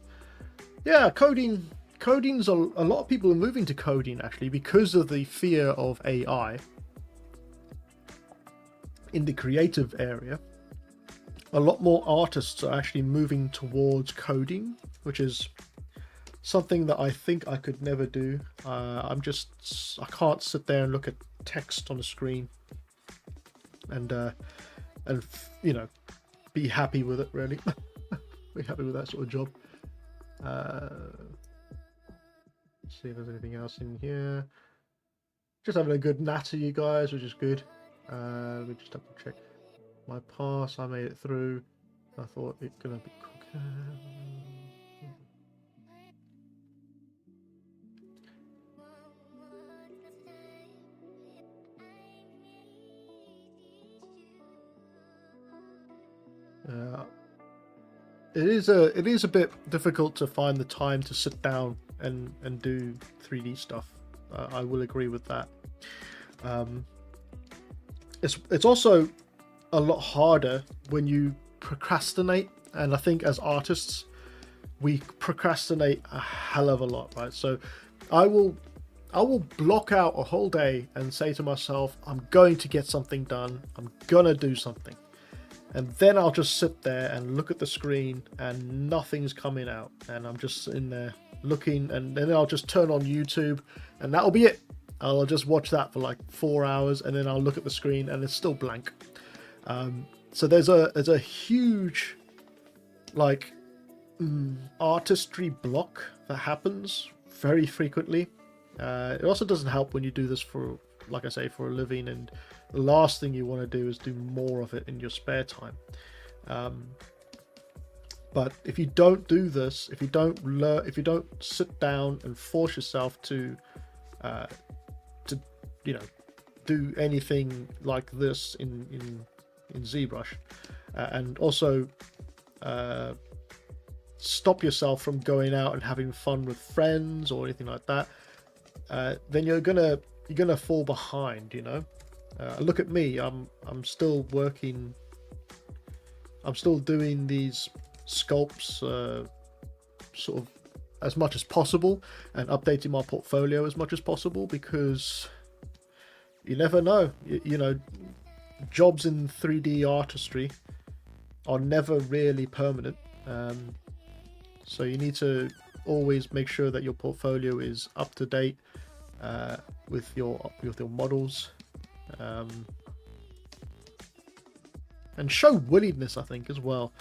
Yeah, coding's a lot of people are moving to coding actually because of the fear of AI in the creative area. A lot more artists are actually moving towards coding, which is something that I think I could never do. I can't sit there and look at text on a screen and you know, be happy with it really. Be happy with that sort of job. See if there's anything else in here. Just having a good natter, you guys, which is good. We just have to check my pass. I made it through. I thought it's gonna be quicker. It is a bit difficult to find the time to sit down and do 3D stuff. I will agree with that. It's also a lot harder when you procrastinate. And I think as artists, we procrastinate a hell of a lot, right? So I will block out a whole day and say to myself, I'm going to get something done. I'm gonna do something. And then I'll just sit there and look at the screen and nothing's coming out. And I'm just sitting there looking, and then I'll just turn on YouTube and that'll be it. I'll just watch that for like 4 hours and then I'll look at the screen and it's still blank. So there's a huge like artistry block that happens very frequently. It also doesn't help when you do this for, like I say, for a living, and the last thing you want to do is do more of it in your spare time. But if you don't do this, if you don't sit down and force yourself to you know, do anything like this in ZBrush, and also stop yourself from going out and having fun with friends or anything like that, then you're gonna fall behind, you know. Look at me, I'm still working, I'm still doing these sculpts sort of as much as possible and updating my portfolio as much as possible, because you never know, you know, jobs in 3D artistry are never really permanent. So you need to always make sure that your portfolio is up to date with your models, and show willingness, I think, as well.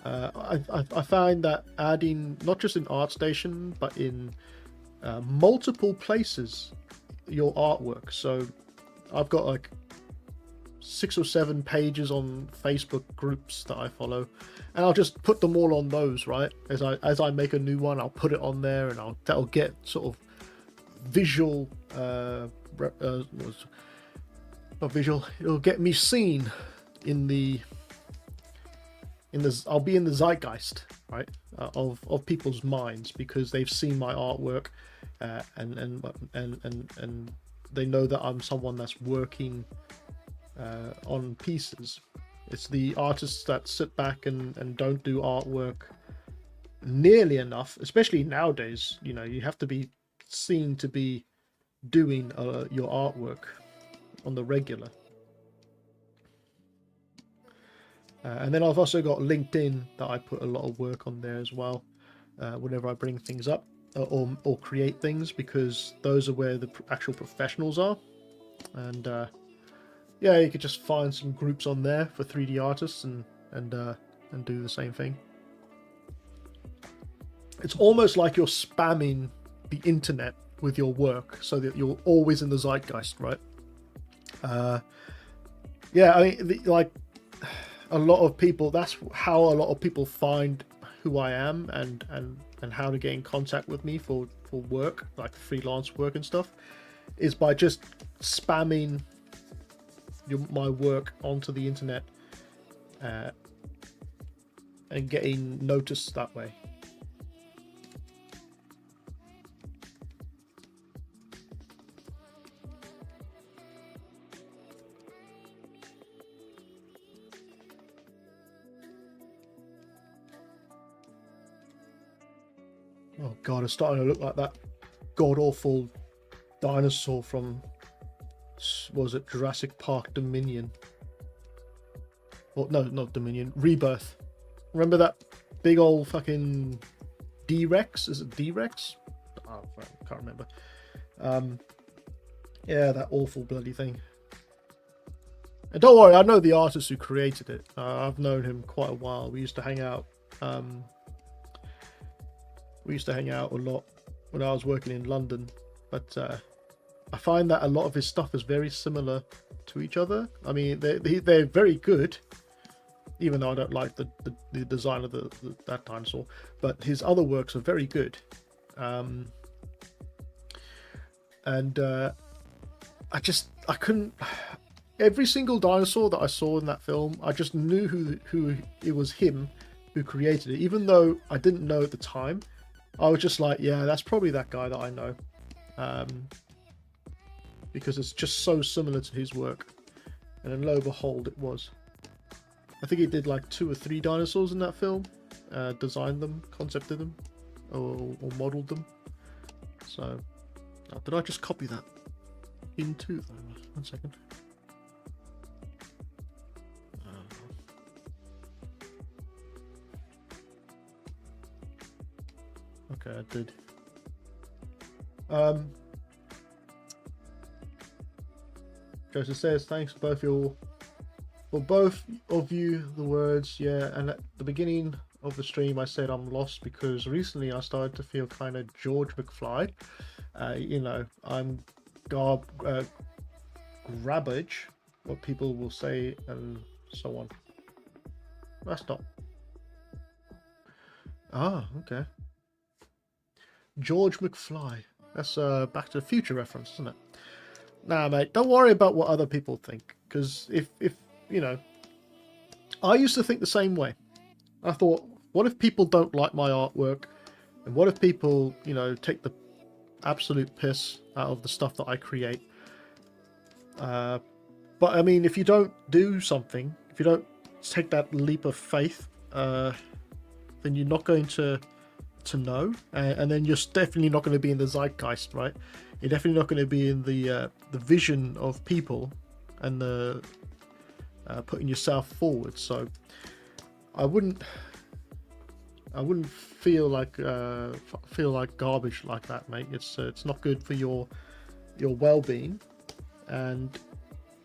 I find that adding, not just in ArtStation but in multiple places, your artwork. So I've got like 6 or 7 pages on Facebook groups that I follow, and I'll just put them all on those, right? As I make a new one, I'll put it on there, and that'll get sort of visual, not visual, it'll get me seen in the I'll be in the zeitgeist, right, of people's minds, because they've seen my artwork, and they know that I'm someone that's working on pieces. It's the artists that sit back and don't do artwork nearly enough, especially nowadays. You know, you have to be seen to be doing your artwork on the regular. And then I've also got LinkedIn that I put a lot of work on there as well, whenever I bring things up or create things, because those are where the actual professionals are. And yeah, you could just find some groups on there for 3D artists and do the same thing. It's almost like you're spamming the internet with your work, so that you're always in the zeitgeist, right? Yeah, I mean, like a lot of people, that's how a lot of people find who I am and how to get in contact with me for work, like freelance work and stuff, is by just spamming my work onto the internet and getting noticed that way. Oh god, it's starting to look like that god-awful dinosaur from, was it Jurassic Park Dominion? Or no, not Dominion, Rebirth. Remember that big old fucking D-Rex? Is it D-Rex? Oh, I can't remember. Yeah, that awful bloody thing. And don't worry, I know the artist who created it. I've known him quite a while. We used to hang out. We used to hang out a lot when I was working in London, but I find that a lot of his stuff is very similar to each other. I mean, they're very good, even though I don't like the design of that dinosaur, but his other works are very good. And I couldn't. Every single dinosaur that I saw in that film, I just knew who it was, him who created it, even though I didn't know at the time. I was just like, yeah, that's probably that guy that I know, because it's just so similar to his work. And then lo and behold, it was. I think he did like 2 or 3 dinosaurs in that film, designed them, concepted them, or modeled them. So, did I just copy that into? 1 second. Okay, I did. Joseph says, thanks for both of you, the words, yeah, and at the beginning of the stream I said I'm lost because recently I started to feel kind of George McFly. You know, I'm grabbage, what people will say, and so on. That's not... Ah, okay. George McFly. That's a Back to the Future reference, isn't it? Nah, mate, don't worry about what other people think, because if you know, I used to think the same way. I thought, what if people don't like my artwork, and what if people, you know, take the absolute piss out of the stuff that I create? But I mean, if you don't do something, if you don't take that leap of faith, then you're not going to know, and then you're definitely not going to be in the zeitgeist, right? You're definitely not going to be in the vision of people and the putting yourself forward. So I wouldn't feel like garbage like that, mate. It's not good for your well-being, and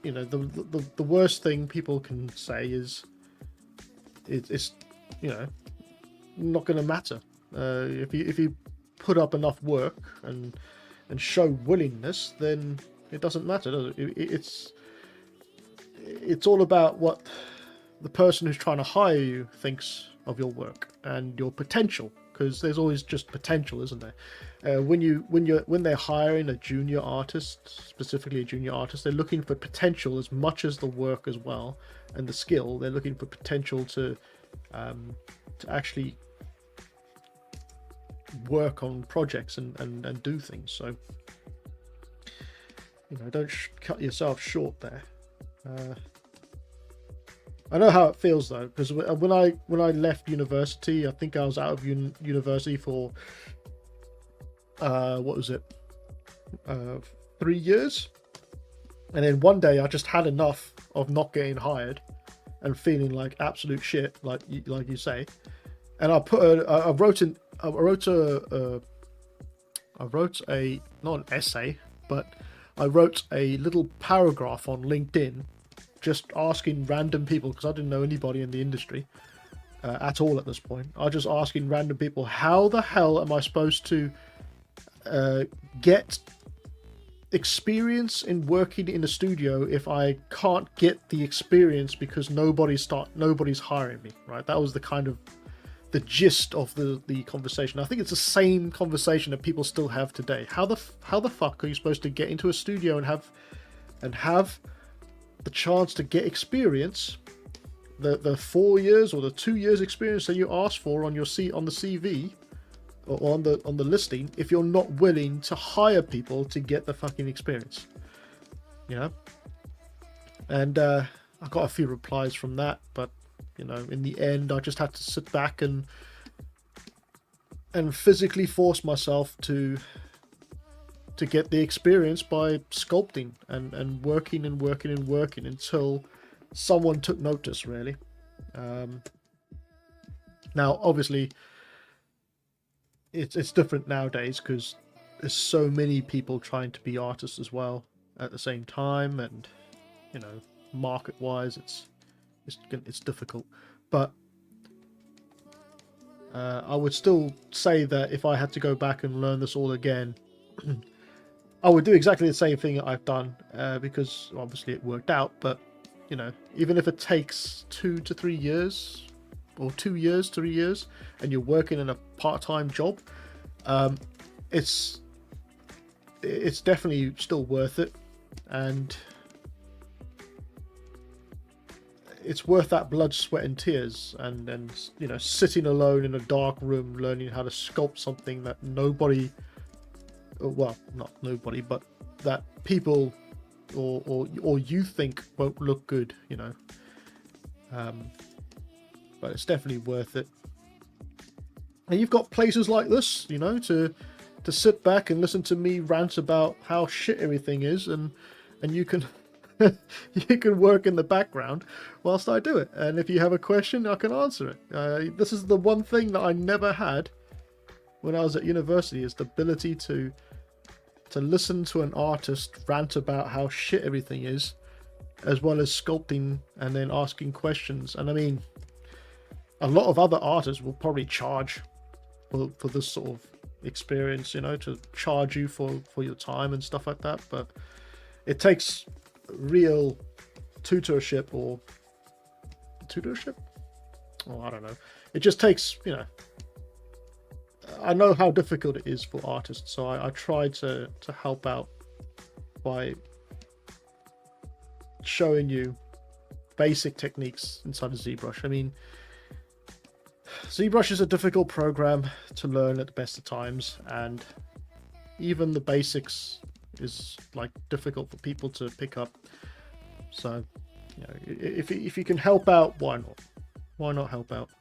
you know, the worst thing people can say is it's you know, not going to matter. If you put up enough work and show willingness, then it doesn't matter, does it? It's all about what the person who's trying to hire you thinks of your work and your potential, because there's always just potential, isn't there? When they're hiring a junior artist, specifically a junior artist, they're looking for potential as much as the work as well, and the skill. They're looking for potential to actually work on projects and do things. So, you know, don't cut yourself short there. I know how it feels though, because when I left university, I think I was out of university for what was it, 3 years, and then one day I just had enough of not getting hired and feeling like absolute shit, like you say, and I wrote a not an essay, but I wrote a little paragraph on LinkedIn, just asking random people, because I didn't know anybody in the industry at all at this point. I was just asking random people, how the hell am I supposed to get experience in working in a studio if I can't get the experience because nobody's hiring me, right? That was the kind of the gist of the conversation. I think it's the same conversation that people still have today. How the fuck are you supposed to get into a studio and have the chance to get experience, the 4 years or the 2 years experience that you asked for on the CV or on the listing, if you're not willing to hire people to get the fucking experience, you know? And I got a few replies from that, but you know, in the end, I just had to sit back and physically force myself to get the experience by sculpting and working until someone took notice, really. Now, obviously, it's different nowadays because there's so many people trying to be artists as well at the same time, and you know, market-wise, it's difficult. But I would still say that if I had to go back and learn this all again, I would do exactly the same thing that I've done, because obviously it worked out. But you know, even if it takes 2 to 3 years, or 2 years, 3 years, and you're working in a part-time job, it's definitely still worth it, and it's worth that blood, sweat, and tears, and you know, sitting alone in a dark room, learning how to sculpt something that nobody, well, not nobody, but that people or you think won't look good, you know. but it's definitely worth it. And you've got places like this, you know, to sit back and listen to me rant about how shit everything is, and you can you can work in the background whilst I do it. And if you have a question, I can answer it. This is the one thing that I never had when I was at university, is the ability to listen to an artist rant about how shit everything is, as well as sculpting and then asking questions. And I mean, a lot of other artists will probably charge for this sort of experience, you know, to charge you for your time and stuff like that. But it takes real tutorship, or I don't know. It just takes, you know, I know how difficult it is for artists, so I try to help out by showing you basic techniques inside of ZBrush. I mean, ZBrush is a difficult program to learn at the best of times, and even the basics is like difficult for people to pick up. So, you know, if you can help out, why not? Why not help out?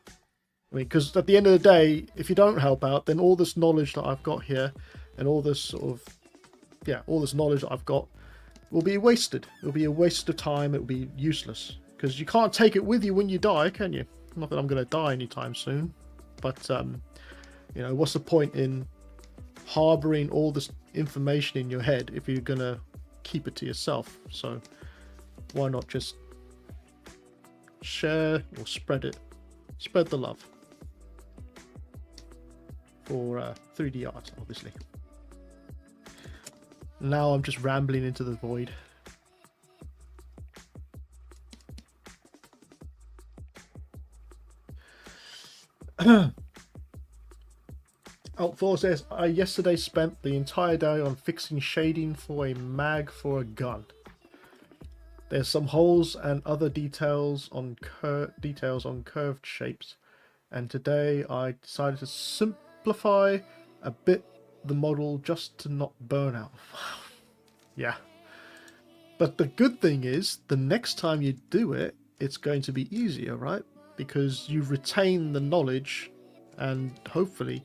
I mean, because at the end of the day, if you don't help out, then all this knowledge that I've got here, and all this sort of, yeah, all this knowledge that I've got will be wasted. It'll be a waste of time. It'll be useless, because you can't take it with you when you die, can you? Not that I'm going to die anytime soon, but you know, what's the point in harboring all this information in your head if you're going to keep it to yourself? So why not just share or spread it? Spread the love for 3D art, obviously. Now I'm just rambling into the void. Alt4 says, I yesterday spent the entire day on fixing shading for a mag for a gun. There's some holes and other details on curved shapes, and today I decided to simplify a bit the model just to not burn out. Yeah, but the good thing is, the next time you do it, it's going to be easier, right? Because you retain the knowledge and hopefully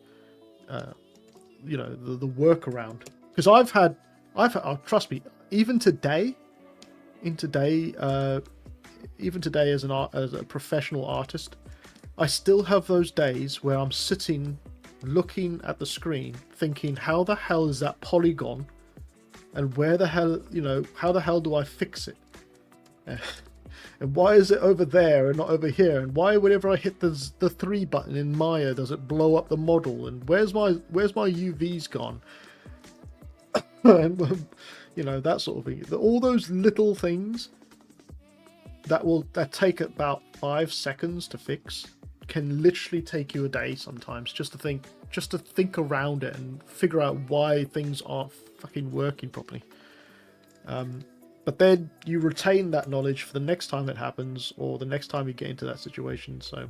you know, the workaround. Because I've had oh, trust me, even today as a professional artist, I still have those days where I'm sitting looking at the screen thinking, how the hell is that polygon, and where the hell, you know, how the hell do I fix it? And why is it over there and not over here? And why, whenever I hit the 3 button in Maya, does it blow up the model? And where's my UVs gone? And, you know, that sort of thing. All those little things that take about 5 seconds to fix can literally take you a day sometimes, just to think around it and figure out why things aren't fucking working properly. But then you retain that knowledge for the next time it happens, or the next time you get into that situation. So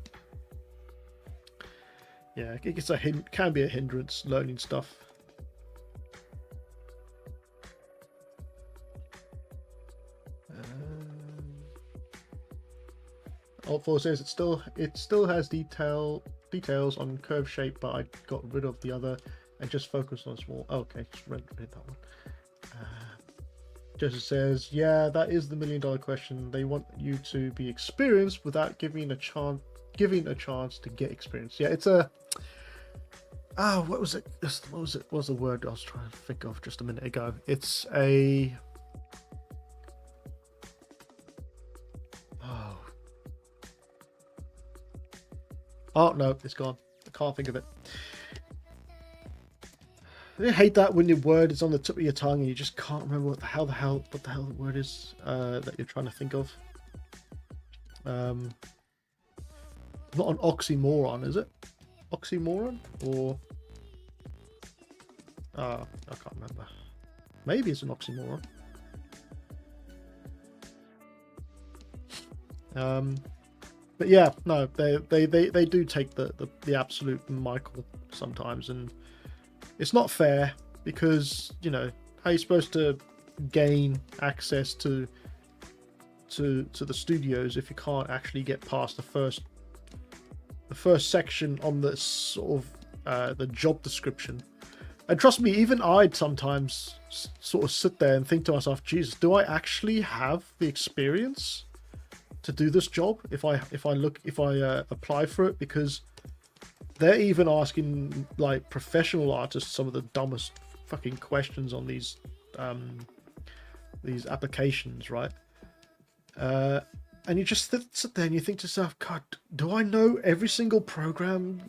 yeah, it can be a hindrance learning stuff. Alt4 says it still has details on curve shape, but I got rid of the other and just focused on small. Oh, okay, just read that one. Joseph says, yeah, that is the $1 million question. They want you to be experienced without giving a chance to get experience. Yeah, it's a what was it? What was the word I was trying to think of just a minute ago? It's a oh no, it's gone. I can't think of it. I hate that when your word is on the tip of your tongue and you just can't remember what the hell the word is that you're trying to think of. Not an oxymoron, is it? Oxymoron? Or I can't remember. Maybe it's an oxymoron. But yeah, no, they do take the absolute Michael sometimes, and it's not fair, because, you know, how are you supposed to gain access to the studios if you can't actually get past the first first section on the sort of the job description. And trust me, even I'd sometimes sort of sit there and think to myself, Jesus, do I actually have the experience to do this job if I apply for it? Because they're even asking like professional artists some of the dumbest fucking questions on these applications, right? And you just sit there and you think to yourself, God, do I know every single program?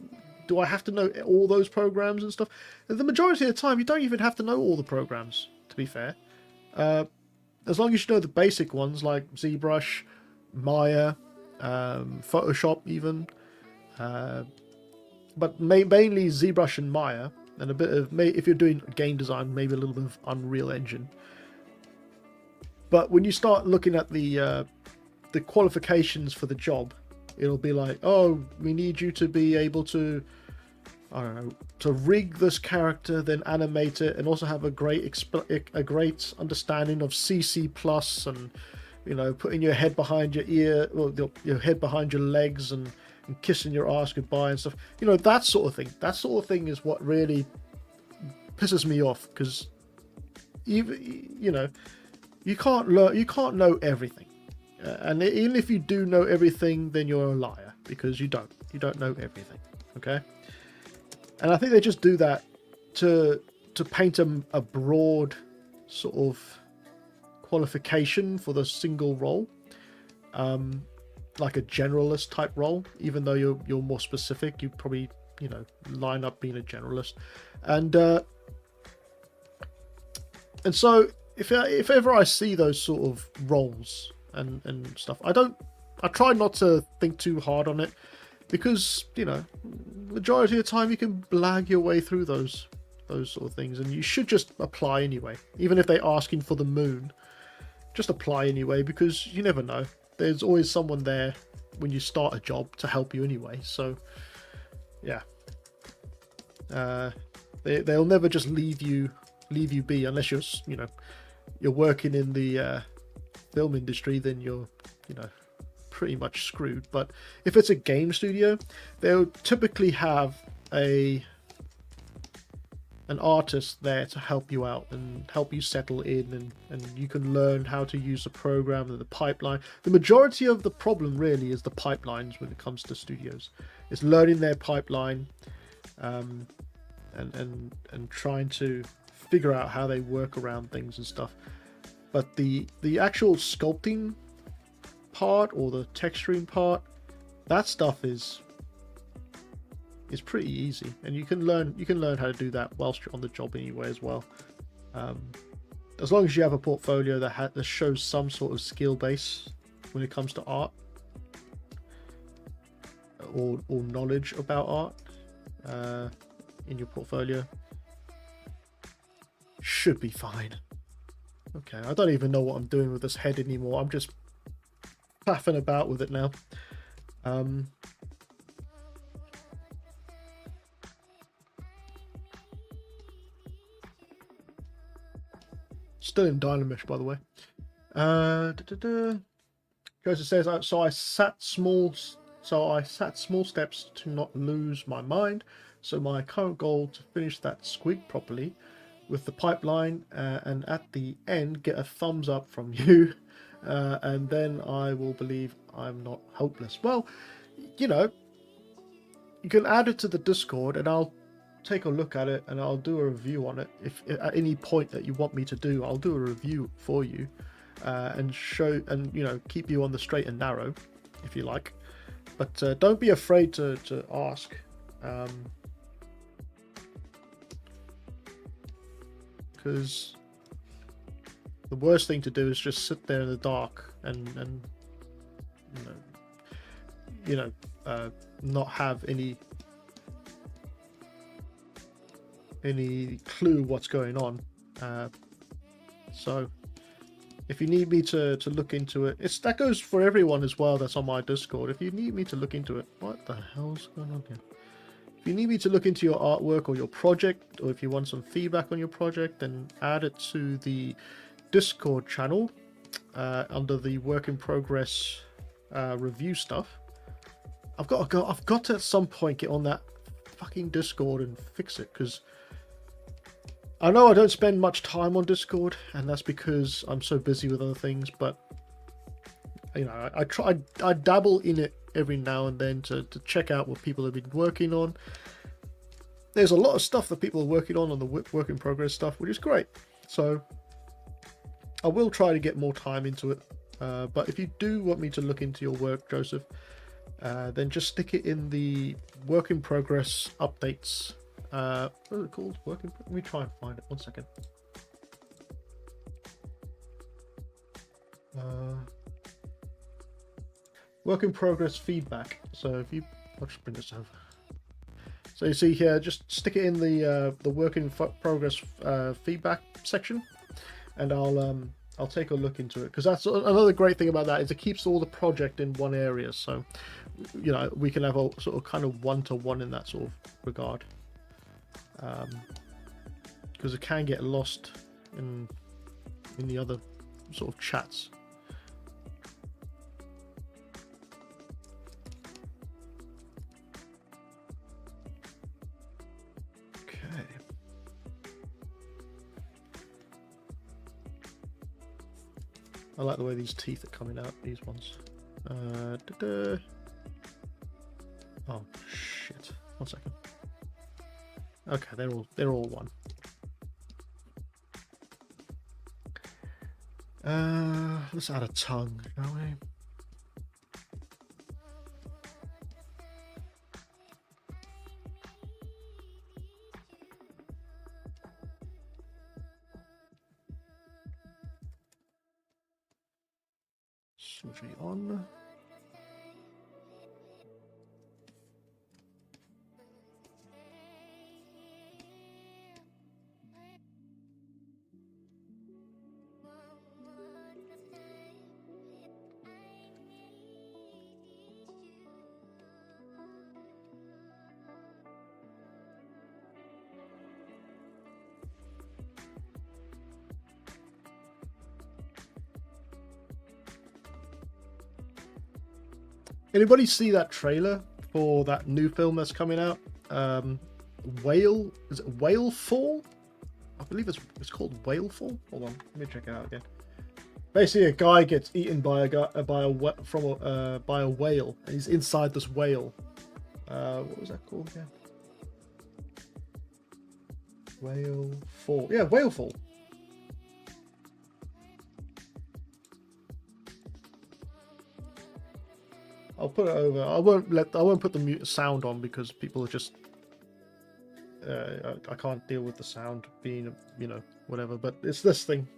Do I have to know all those programs and stuff? And the majority of the time, you don't even have to know all the programs, to be fair. As long as you know the basic ones like ZBrush, Maya, Photoshop even. But mainly ZBrush and Maya. And a bit of, if you're doing game design, maybe a little bit of Unreal Engine. But when you start looking at the qualifications for the job, it'll be like, oh, we need you to be able to, I don't know, to rig this character, then animate it, and also have a great understanding of CC+, and, you know, putting your head behind your ear, or your head behind your legs, and kissing your ass goodbye and stuff. You know, that sort of thing. That sort of thing is what really pisses me off, because even, you know, you can't know everything. And even if you do know everything, then you're a liar, because you don't know everything. Okay. And I think they just do that to paint a broad sort of qualification for the single role, like a generalist type role. Even though you're more specific, you probably, you know, line up being a generalist. And so if ever I see those sort of roles and stuff, I try not to think too hard on it, because, you know, majority of the time you can blag your way through those sort of things, and you should just apply anyway. Even if they're asking for the moon, just apply anyway, because you never know. There's always someone there when you start a job to help you anyway. So yeah, they'll never just leave you be, unless you're working in the film industry. Then you're, you know, pretty much screwed. But if it's a game studio, they'll typically have an artist there to help you out and help you settle in, and you can learn how to use the program and the pipeline. The majority of the problem really is the pipelines when it comes to studios. It's learning their pipeline, and trying to figure out how they work around things and stuff. But the actual sculpting part, or the texturing part, that stuff is pretty easy, and you can learn how to do that whilst you're on the job anyway as well. As long as you have a portfolio that shows some sort of skill base when it comes to art, or knowledge about art in your portfolio, should be fine. Okay, I don't even know what I'm doing with this head anymore. I'm just faffing about with it now. Still in Dynamish, by the way. Joseph says, so I sat small steps to not lose my mind. So my current goal to finish that squig properly with the pipeline, and at the end get a thumbs up from you, and then I will believe I'm not hopeless. Well, you know, you can add it to the Discord, and I'll take a look at it, and I'll do a review on it. If at any point that you want me to do, I'll do a review for you, and show, and, you know, keep you on the straight and narrow if you like. But don't be afraid to ask. Because the worst thing to do is just sit there in the dark and not have any clue what's going on. So if you need me to look into it, that goes for everyone as well that's on my Discord. If you need me to look into it, what the hell's going on here? If you need me to look into your artwork or your project, or if you want some feedback on your project, then add it to the Discord channel under the work in progress review stuff. I've got to at some point get on that fucking Discord and fix it, because I know I don't spend much time on Discord, and that's because I'm so busy with other things. But you know, I dabble in it every now and then to check out what people have been working on. There's a lot of stuff that people are working on the work in progress stuff, which is great. So I will try to get more time into it. But if you do want me to look into your work, Joseph, then just stick it in the work in progress updates. What is it called? Let me try and find it. 1 second. Work in progress feedback. So if you, I'll just bring this over. So you see here, just stick it in the work in progress feedback section, and I'll take a look into it, because that's another great thing about that, is it keeps all the project in one area. So you know, we can have a sort of kind of one-to-one in that sort of regard, because it can get lost in the other sort of chats. I like the way these teeth are coming out, these ones. Oh shit. 1 second. Okay, they're all one. Let's add a tongue, shall we? Switch it on. Anybody see that trailer for that new film that's coming out? Whale, is it Whale Fall? I believe it's called Whale Fall. Hold on, let me check it out again. Basically, a guy gets eaten by a whale, and he's inside this whale. What was that called again? Whale Fall. Yeah, Whale Fall. I'll put it over. I won't put the mute sound on, because people are just. I can't deal with the sound being, you know, whatever. But it's this thing.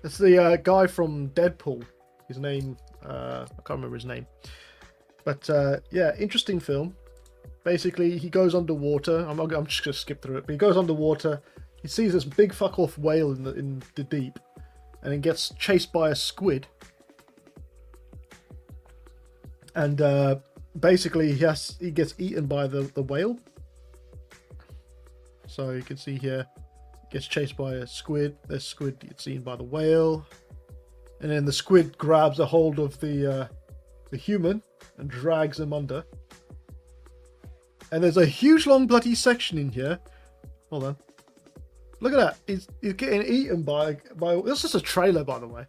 It's the guy from Deadpool. His name, I can't remember his name. But yeah, interesting film. Basically, he goes underwater. I'm just gonna skip through it. But he goes underwater. He sees this big fuck off whale in the deep, and then gets chased by a squid. And basically, he gets eaten by the whale. So you can see here, gets chased by a squid. The squid gets eaten by the whale, and then the squid grabs a hold of the human and drags him under. And there's a huge long bloody section in here. Hold on, look at that. He's getting eaten by. This is a trailer, by the way.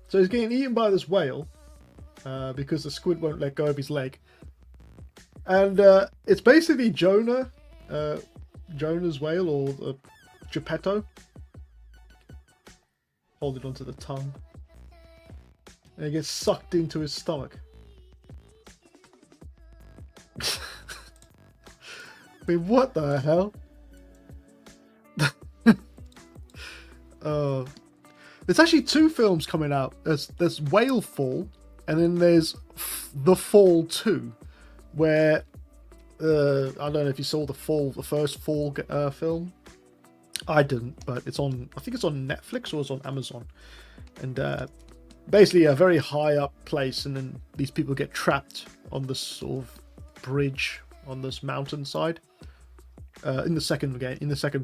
So he's getting eaten by this whale. Because the squid won't let go of his leg, and it's basically Jonah's whale, or Geppetto, holding onto the tongue, and it gets sucked into his stomach. I mean, what the hell? There's actually 2 films coming out. There's Whale Fall. And then there's The Fall 2, where I don't know if you saw the first Fall film. I didn't, but it's on. I think it's on Netflix or it's on Amazon. And basically, a very high up place, and then these people get trapped on this sort of bridge on this mountainside. In the second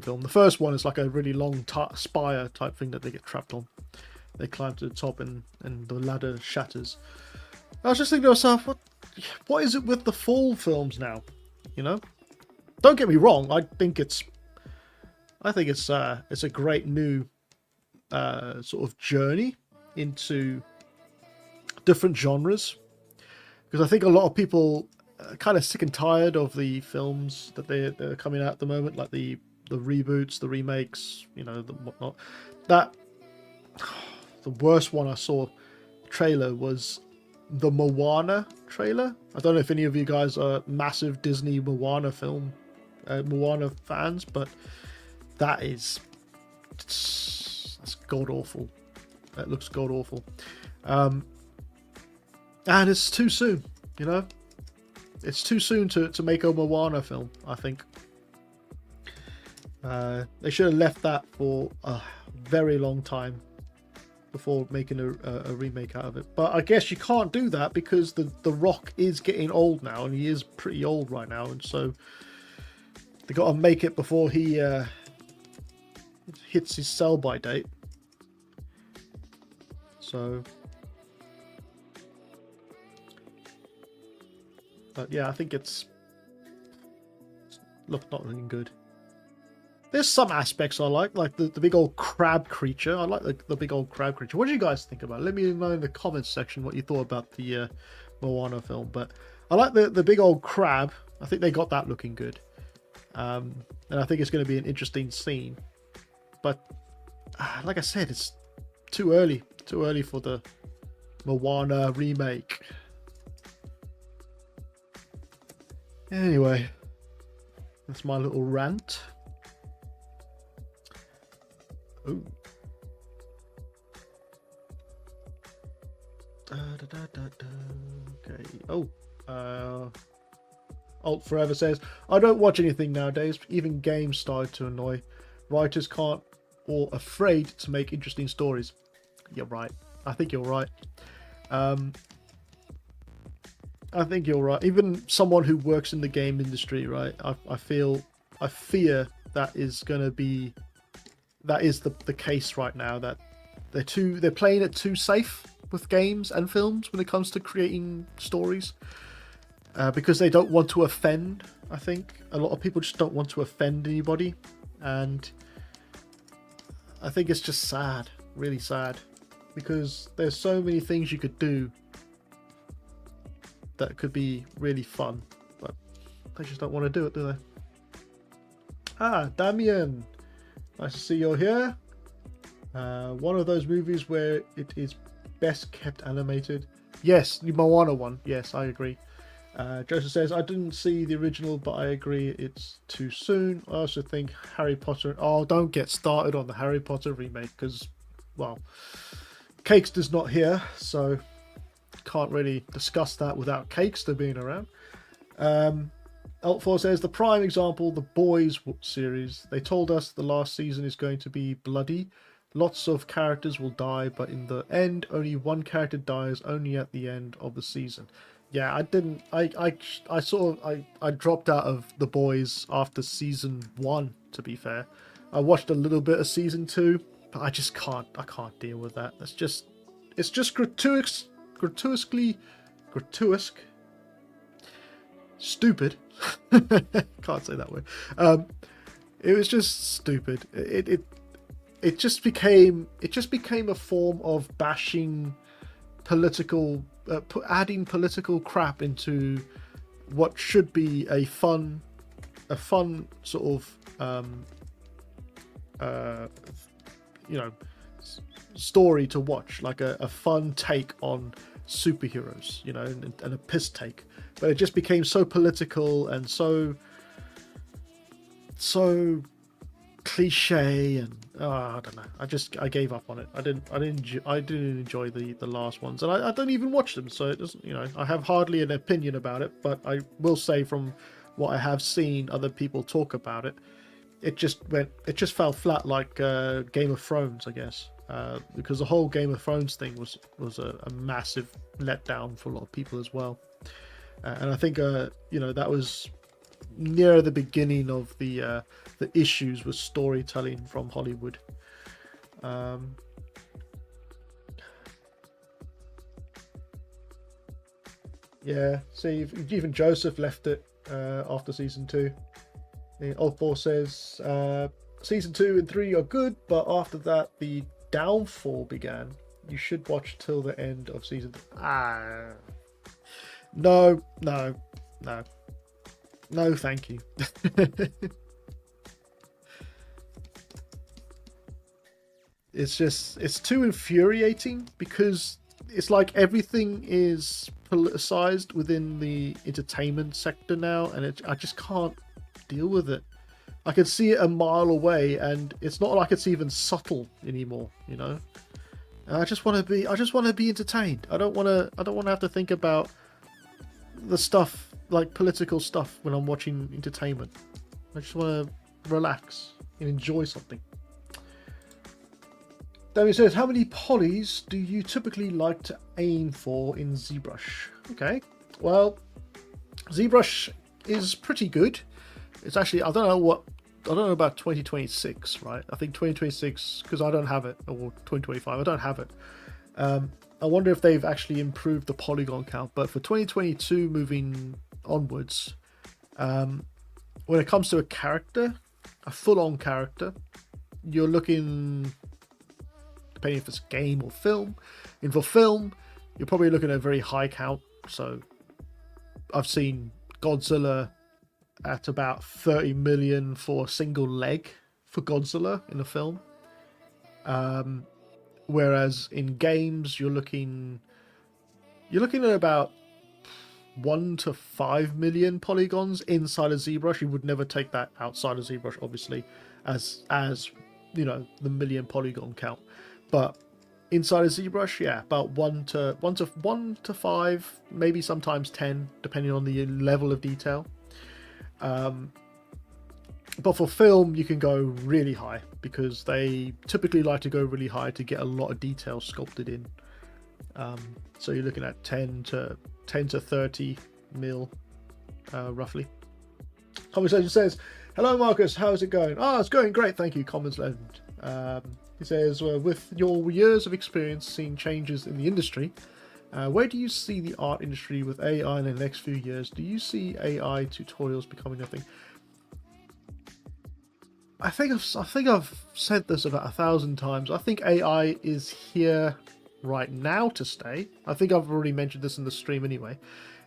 film, the first one is like a really long spire type thing that they get trapped on. They climb to the top, and the ladder shatters. I was just thinking to myself, what, what is it with the fall films now? You know, don't get me wrong. I think it's a great new sort of journey into different genres, because I think a lot of people are kind of sick and tired of the films that they're coming out at the moment, like the reboots, the remakes, you know, the whatnot. That the worst one I saw trailer was the Moana trailer. I don't know if any of you guys are massive Disney Moana fans, but that's god awful. That looks god awful, and it's too soon. You know, it's too soon to make a Moana film. I think they should have left that for a very long time before making a remake out of it. But I guess you can't do that because the Rock is getting old now, and he is pretty old right now, and so they got to make it before he hits his sell-by date. So, but yeah, I think it's not looking good. There's some aspects I like the big old crab creature. I like the big old crab creature. What do you guys think about it? Let me know in the comments section what you thought about the Moana film. But I like the big old crab. I think they got that looking good. And I think it's going to be an interesting scene. But like I said, it's too early for the Moana remake. Anyway, that's my little rant. Ooh. Okay. Oh. Alt Forever says, I don't watch anything nowadays. Even games started to annoy. Writers can't or afraid to make interesting stories. You're right. I think you're right. I think you're right. Even someone who works in the game industry, right? I fear that is the case right now, that they're playing it too safe with games and films when it comes to creating stories, because they don't want to offend. I think a lot of people just don't want to offend anybody, and I think it's just sad, really sad, because there's so many things you could do that could be really fun, but they just don't want to do it, do they? Damien, nice to see you're here. One of those movies where it is best kept animated. Yes, the Moana one. Yes, I agree. Joseph says, I didn't see the original, but I agree it's too soon. I also think Harry Potter... Oh, don't get started on the Harry Potter remake, because, well, Cakester not here, so can't really discuss that without Cakester being around. Alt4 says, the prime example, the Boys series. They told us the last season is going to be bloody. Lots of characters will die, but in the end, only one character dies, only at the end of the season. Yeah, I didn't. I dropped out of The Boys after season 1. To be fair, I watched a little bit of season 2, but I just can't. I can't deal with that. It's just gratuitously stupid. Can't say that word. It was just stupid. It just became a form of bashing political, adding political crap into what should be a fun sort of story to watch, like a fun take on superheroes, and a piss take. But it just became so political and so cliche, and I don't know. I gave up on it. I didn't enjoy the last ones, and I don't even watch them. So it doesn't, I have hardly an opinion about it. But I will say, from what I have seen other people talk about it, it just fell flat like Game of Thrones, I guess, because the whole Game of Thrones thing was a massive letdown for a lot of people as well. And I think that was near the beginning of the issues with storytelling from Hollywood. Yeah, see, even Joseph left it after season 2. Oldball says season 2 and 3 are good, but after that the downfall began. You should watch till the end of season 3. No, thank you. It's too infuriating because it's like everything is politicized within the entertainment sector now, and I just can't deal with it. I can see it a mile away, and it's not like it's even subtle anymore, you know. And I just want to be entertained. I don't want to have to think about the stuff like political stuff when I'm watching entertainment. I just want to relax and enjoy something. Damien says, how many polys do you typically like to aim for in ZBrush? Okay, well, ZBrush is pretty good. It's actually, I don't know about 2026, right? I think 2026, because I don't have it, or 2025, I don't have it. I wonder if they've actually improved the polygon count, but for 2022 moving onwards, when it comes to a character, a full-on character, you're looking, depending if it's game or film, and for film, you're probably looking at a very high count. So I've seen Godzilla at about 30 million for a single leg for Godzilla in a film. Whereas in games, you're looking at about 1 to 5 million polygons inside of ZBrush. You would never take that outside of ZBrush, obviously, as you know, the million polygon count. But inside of ZBrush, yeah, about 1 to 5, maybe sometimes 10, depending on the level of detail. But for film, you can go really high because they typically like to go really high to get a lot of detail sculpted in. So you're looking at 10 to 30 mil, roughly. Conversation says, hello Marcus, how's it going? It's going great, thank you, Commons Legend. He says, with your years of experience seeing changes in the industry, where do you see the art industry with AI in the next few years? Do you see AI tutorials becoming a thing? I think I've said this about 1,000 times. I think AI is here right now to stay. I think I've already mentioned this in the stream anyway.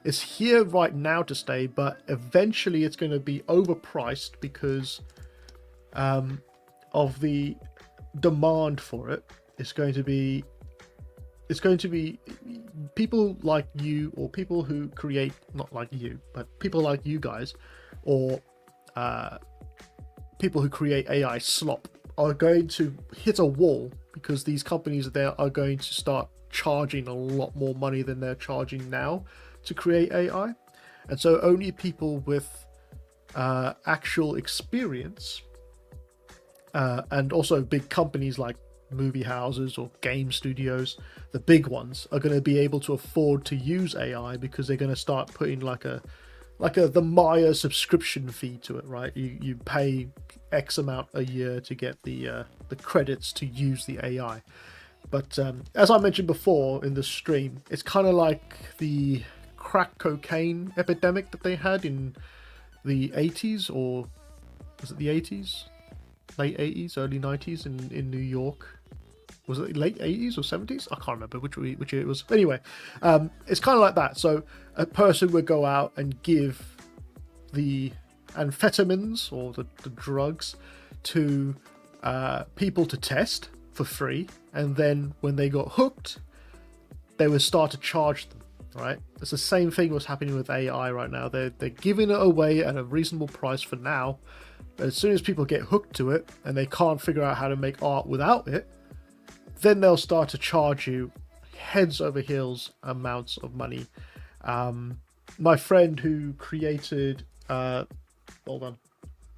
It's here right now to stay, but eventually it's going to be overpriced because of the demand for it. It's going to be people like you, or people who create, not like you, but people like you guys, or people who create AI slop are going to hit a wall because these companies there are going to start charging a lot more money than they're charging now to create AI. And so only people with actual experience and also big companies like movie houses or game studios, the big ones, are going to be able to afford to use AI because they're going to start putting like the Maya subscription fee to it, right? You pay X amount a year to get the credits to use the AI. But as I mentioned before in the stream, it's kind of like the crack cocaine epidemic that they had in the 80s, or was it the 80s? Late 80s, early 90s in New York. Was it late 80s or 70s? I can't remember which year it was. Anyway, it's kind of like that. So a person would go out and give the amphetamines or the drugs to people to test for free, and then when they got hooked, they would start to charge them. Right? It's the same thing what's happening with AI right now. They're giving it away at a reasonable price for now, but as soon as people get hooked to it and they can't figure out how to make art without it, then they'll start to charge you heads over heels amounts of money. My friend who created hold on,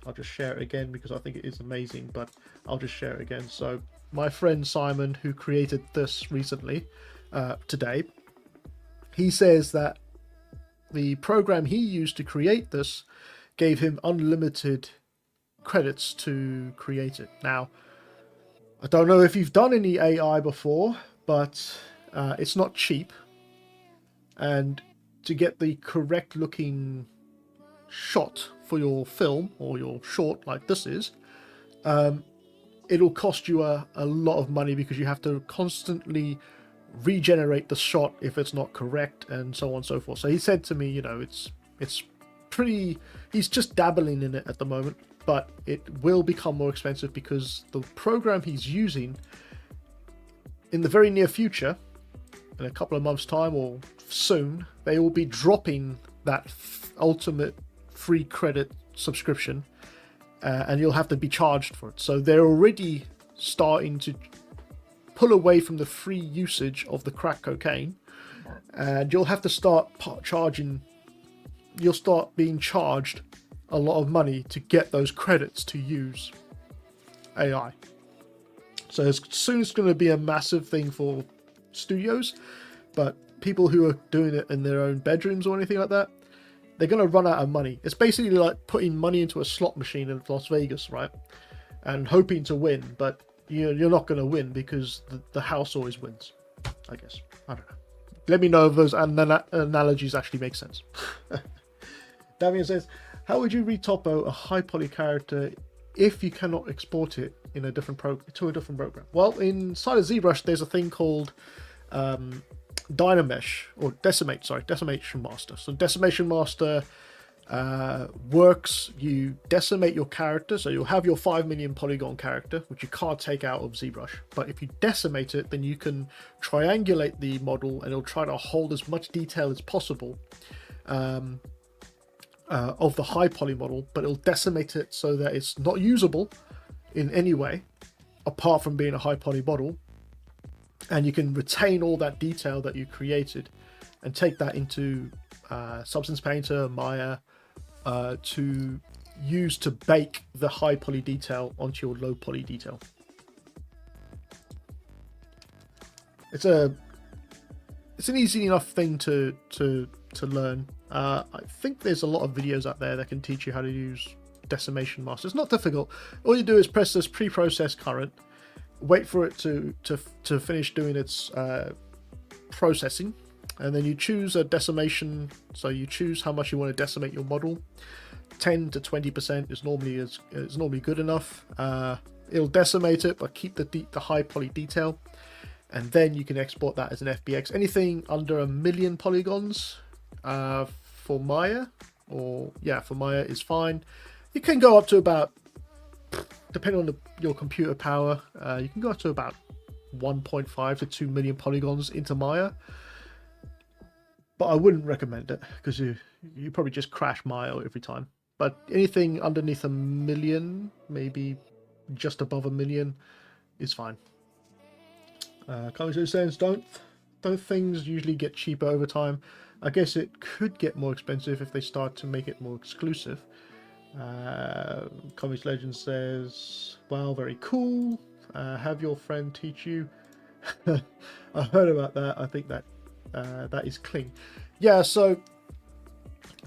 I'll just share it again because I think it is amazing, but I'll just share it again. So my friend Simon, who created this recently, today, he says that the program he used to create this gave him unlimited credits to create it. Now, I don't know if you've done any AI before, but it's not cheap. And to get the correct looking shot for your film or your short like this is, it'll cost you a lot of money, because you have to constantly regenerate the shot if it's not correct, and so on and so forth. So he said to me, you know, it's pretty, he's just dabbling in it at the moment, but it will become more expensive because the program he's using in the very near future, in a couple of months time or soon, they will be dropping that ultimate free credit subscription, and you'll have to be charged for it. So they're already starting to pull away from the free usage of the crack cocaine, and you'll have to start charging, you'll start being charged a lot of money to get those credits to use AI. So as soon as it's going to be a massive thing for studios, but people who are doing it in their own bedrooms or anything like that, they're going to run out of money. It's basically like putting money into a slot machine in Las Vegas, right? And hoping to win, but you're not going to win because the house always wins, I guess. I don't know. Let me know if those analogies actually make sense. Damien says, how would you retopo a high poly character if you cannot export it in a different to a different program? Well, inside of ZBrush, there's a thing called Dynamesh, or Decimation Master. So Decimation Master works, you decimate your character, so you'll have your 5 million polygon character, which you can't take out of ZBrush, but if you decimate it, then you can triangulate the model and it'll try to hold as much detail as possible of the high poly model, but it'll decimate it so that it's not usable in any way apart from being a high poly model, and you can retain all that detail that you created and take that into Substance Painter, Maya, to use to bake the high poly detail onto your low poly detail. It's an easy enough thing to learn. I think there's a lot of videos out there that can teach you how to use Decimation Master. It's not difficult. All you do is press this pre-process current, wait for it to finish doing its processing, and then you choose a decimation. So you choose how much you want to decimate your model. 10 to 20% is normally good enough. It'll decimate it but keep the high poly detail, and then you can export that as an FBX. Anything under 1 million polygons for Maya, for Maya is fine. You can go up to about, depending on your computer power, you can go up to about 1.5 to 2 million polygons into Maya, but I wouldn't recommend it because you probably just crash Maya every time. But anything underneath 1 million, maybe just above 1 million, is fine. Coming says, don't things usually get cheaper over time? I guess it could get more expensive if they start to make it more exclusive. Comics Legend says, wow, very cool. Have your friend teach you. I heard about that. I think that that is clean. Yeah, so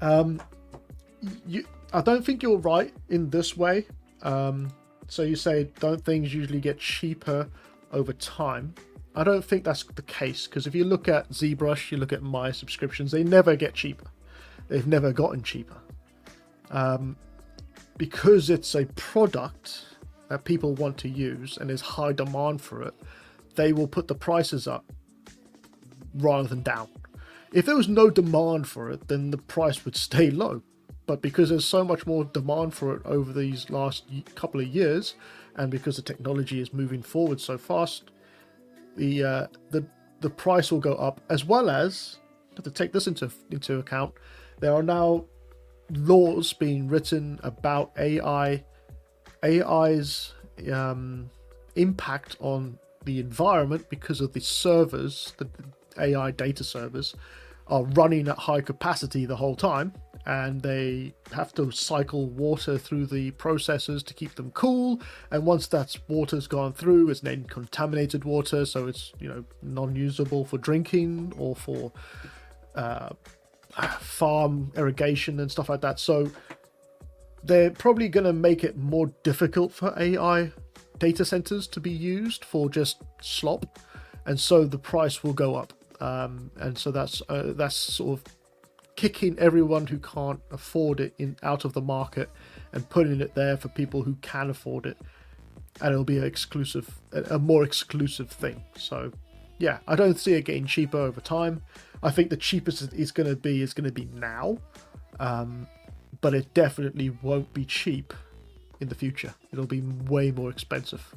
I don't think you're right in this way. So you say, don't things usually get cheaper over time? I don't think that's the case, because if you look at ZBrush, you look at my subscriptions, they never get cheaper. They've never gotten cheaper. Because it's a product that people want to use and there's high demand for it, they will put the prices up rather than down. If there was no demand for it, then the price would stay low. But because there's so much more demand for it over these last couple of years, and because the technology is moving forward so fast, the price will go up. As well as, to take this into account, there are now laws being written about AI's impact on the environment, because of the servers, the AI data servers are running at high capacity the whole time, and they have to cycle water through the processors to keep them cool, and once that water's gone through, it's then contaminated water, so it's, you know, non-usable for drinking or for farm irrigation and stuff like that. So they're probably going to make it more difficult for AI data centers to be used for just slop, and so the price will go up. And so that's sort of kicking everyone who can't afford it out of the market and putting it there for people who can afford it, and it'll be a more exclusive thing. So yeah, I don't see it getting cheaper over time. I think the cheapest it's going to be now, but it definitely won't be cheap in the future. It'll be way more expensive.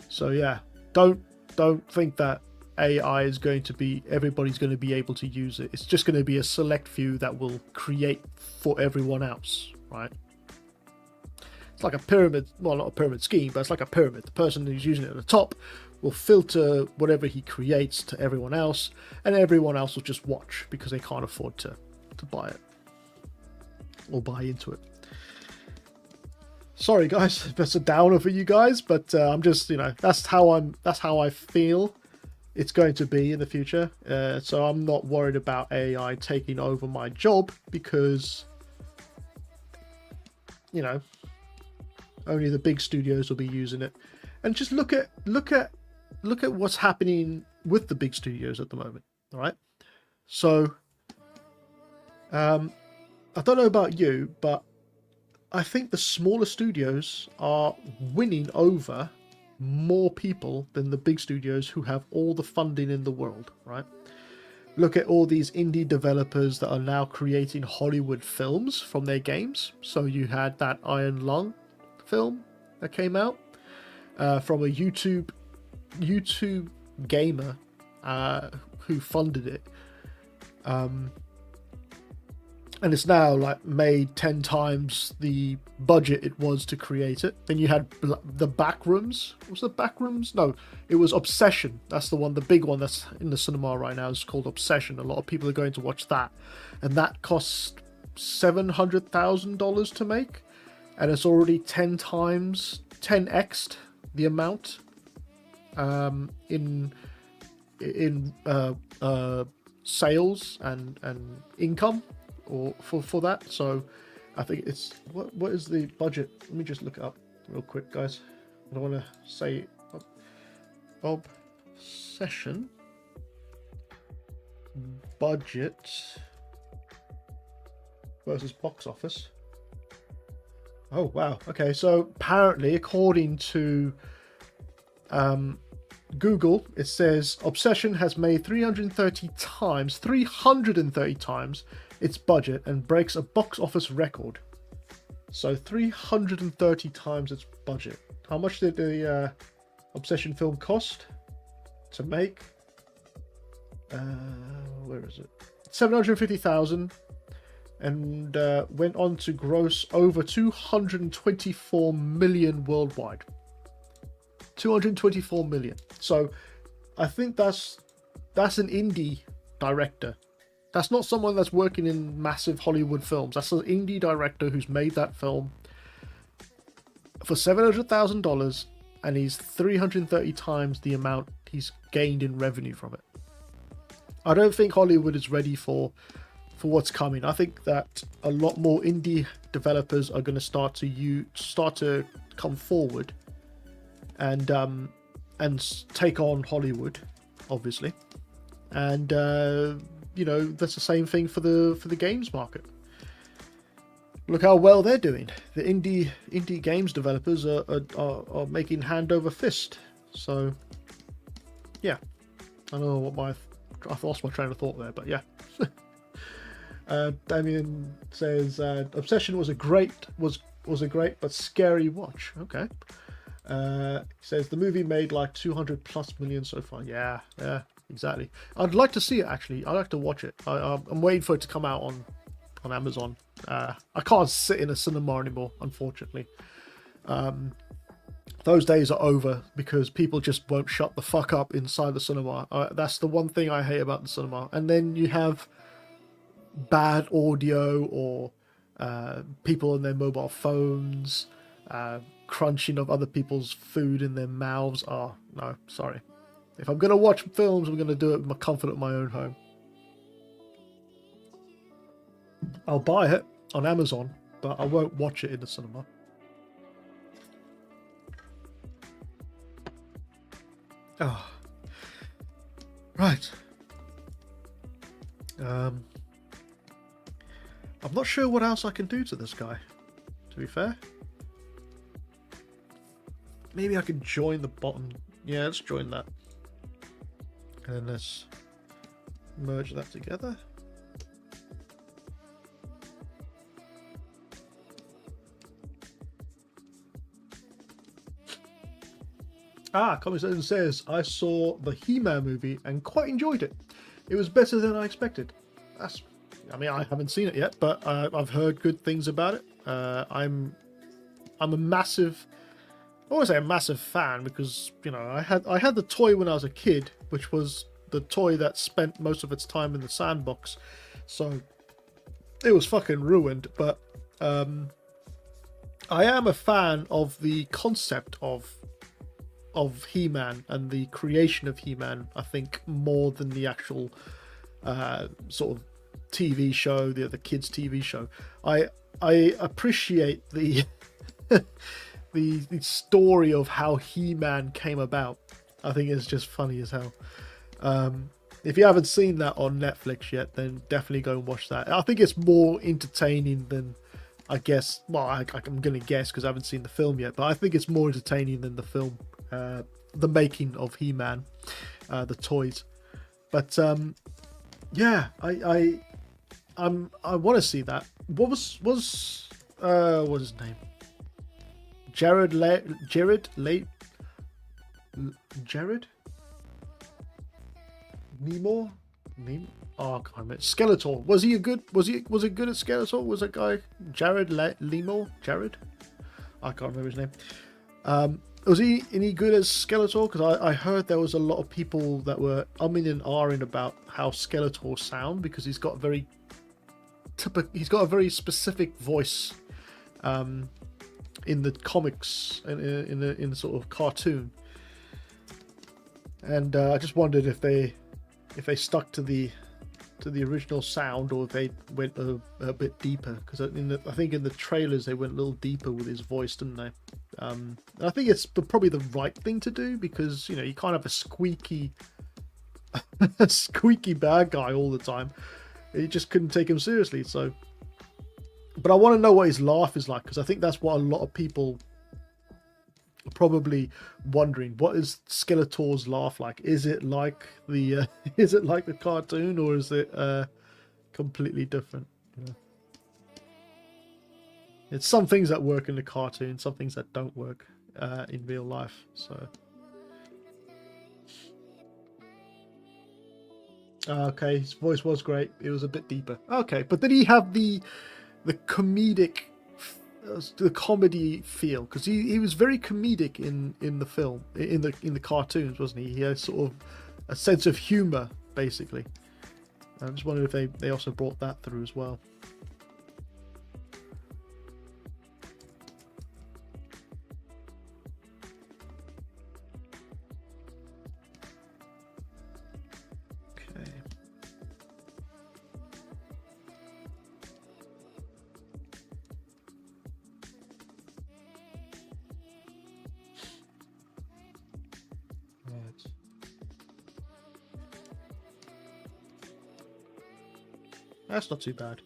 So yeah, don't think that AI is going to be, everybody's going to be able to use it. It's just going to be a select few that will create for everyone else, right? It's like a pyramid, well, not a pyramid scheme, but it's like a pyramid. The person who's using it at the top will filter whatever he creates to everyone else, and everyone else will just watch because they can't afford to buy it or buy into it. Sorry guys, that's a downer for you guys, but I'm just, that's how I feel it's going to be in the future. So I'm not worried about AI taking over my job, because only the big studios will be using it. And just look at what's happening with the big studios at the moment. All right. So I don't know about you, but I think the smaller studios are winning over more people than the big studios who have all the funding in the world, right? Look at all these indie developers that are now creating Hollywood films from their games. So you had that Iron Lung film that came out from a YouTube gamer who funded it. And it's now like made 10 times the budget it was to create it. Then you had the Backrooms. Was it Backrooms? No, it was Obsession. That's the one, the big one that's in the cinema right now is called Obsession. A lot of people are going to watch that. And that cost $700,000 to make. And it's already 10x'd the amount in sales and income or for that. So I think it's what is the budget? Let me just look it up real quick, guys. I don't want to say Obsession budget versus box office. Oh wow, okay, so apparently according to Google, it says Obsession has made 330 times its budget and breaks a box office record. So 330 times its budget. How much did the Obsession film cost to make? Where is it? 750,000, and went on to gross over 224 million worldwide. 224 million. So I think that's an indie director. That's not someone that's working in massive Hollywood films. That's an indie director who's made that film for $700,000, and he's 330 times the amount he's gained in revenue from it. I don't think Hollywood is ready for what's coming. I think that a lot more indie developers are going to start to come forward and take on Hollywood, obviously, and that's the same thing for the games market. Look how well they're doing. The indie games developers are making hand over fist. So yeah, I don't know what I lost my train of thought there, but yeah. Damien says Obsession was a great but scary watch. Okay. He says the movie made like 200+ million so far. Yeah, exactly. I'd like to see it, actually. I'd like to watch it. I'm waiting for it to come out on Amazon. I can't sit in a cinema anymore, unfortunately. Those days are over because people just won't shut the fuck up inside the cinema. That's the one thing I hate about the cinema. And then you have bad audio or people on their mobile phones, crunching of other people's food in their mouths. Oh, no, sorry. If I'm going to watch films, I'm going to do it with my comfort at my own home. I'll buy it on Amazon, but I won't watch it in the cinema. Oh. Right. I'm not sure what else I can do to this guy, to be fair. Maybe I can join the bottom. Yeah, let's join that. And then let's merge that together. Comic Zone says, I saw the He-Man movie and quite enjoyed it. It was better than I expected. I mean, I haven't seen it yet, but I've heard good things about it. I'm a massive, I won't say a massive fan, because, you know, I had the toy when I was a kid, which was the toy that spent most of its time in the sandbox. So it was fucking ruined, but I am a fan of the concept of He-Man and the creation of He-Man, I think, more than the actual sort of TV show, the kids TV show. I appreciate the the story of how He-Man came about. I think it's just funny as hell. If you haven't seen that on Netflix yet, then definitely go and watch that. I think it's more entertaining than, I guess, well, I'm going to guess because I haven't seen the film yet, but I think it's more entertaining than the film, the making of He-Man, the toys. But yeah, I want to see that. What was his name? Jared Nemo? Oh, I can't remember. Skeletor. Was it good at Skeletor? Was that guy Jared Lemo? Jared? I can't remember his name. Was he any good as Skeletor? Because I heard there was a lot of people that were umming and ahhing about how Skeletor sound, because he's got a very specific voice in the comics, in the sort of cartoon. And I just wondered if they stuck to the original sound, or if they went a bit deeper, because I think in the trailers they went a little deeper with his voice, didn't they? And I think it's probably the right thing to do, because, you know, you can't have a squeaky bad guy all the time. You just couldn't take him seriously. So, but I want to know what his laugh is like, because I think that's what a lot of people are probably wondering. What is Skeletor's laugh like? Is it like the cartoon, or is it completely different? Yeah. It's some things that work in the cartoon, some things that don't work in real life. So okay, his voice was great. It was a bit deeper. Okay, but did he have the comedic, the comedy feel? Because he was very comedic in the film, in the cartoons, wasn't he? He had sort of a sense of humor, basically. I just wondered if they also brought that through as well. That's not too bad.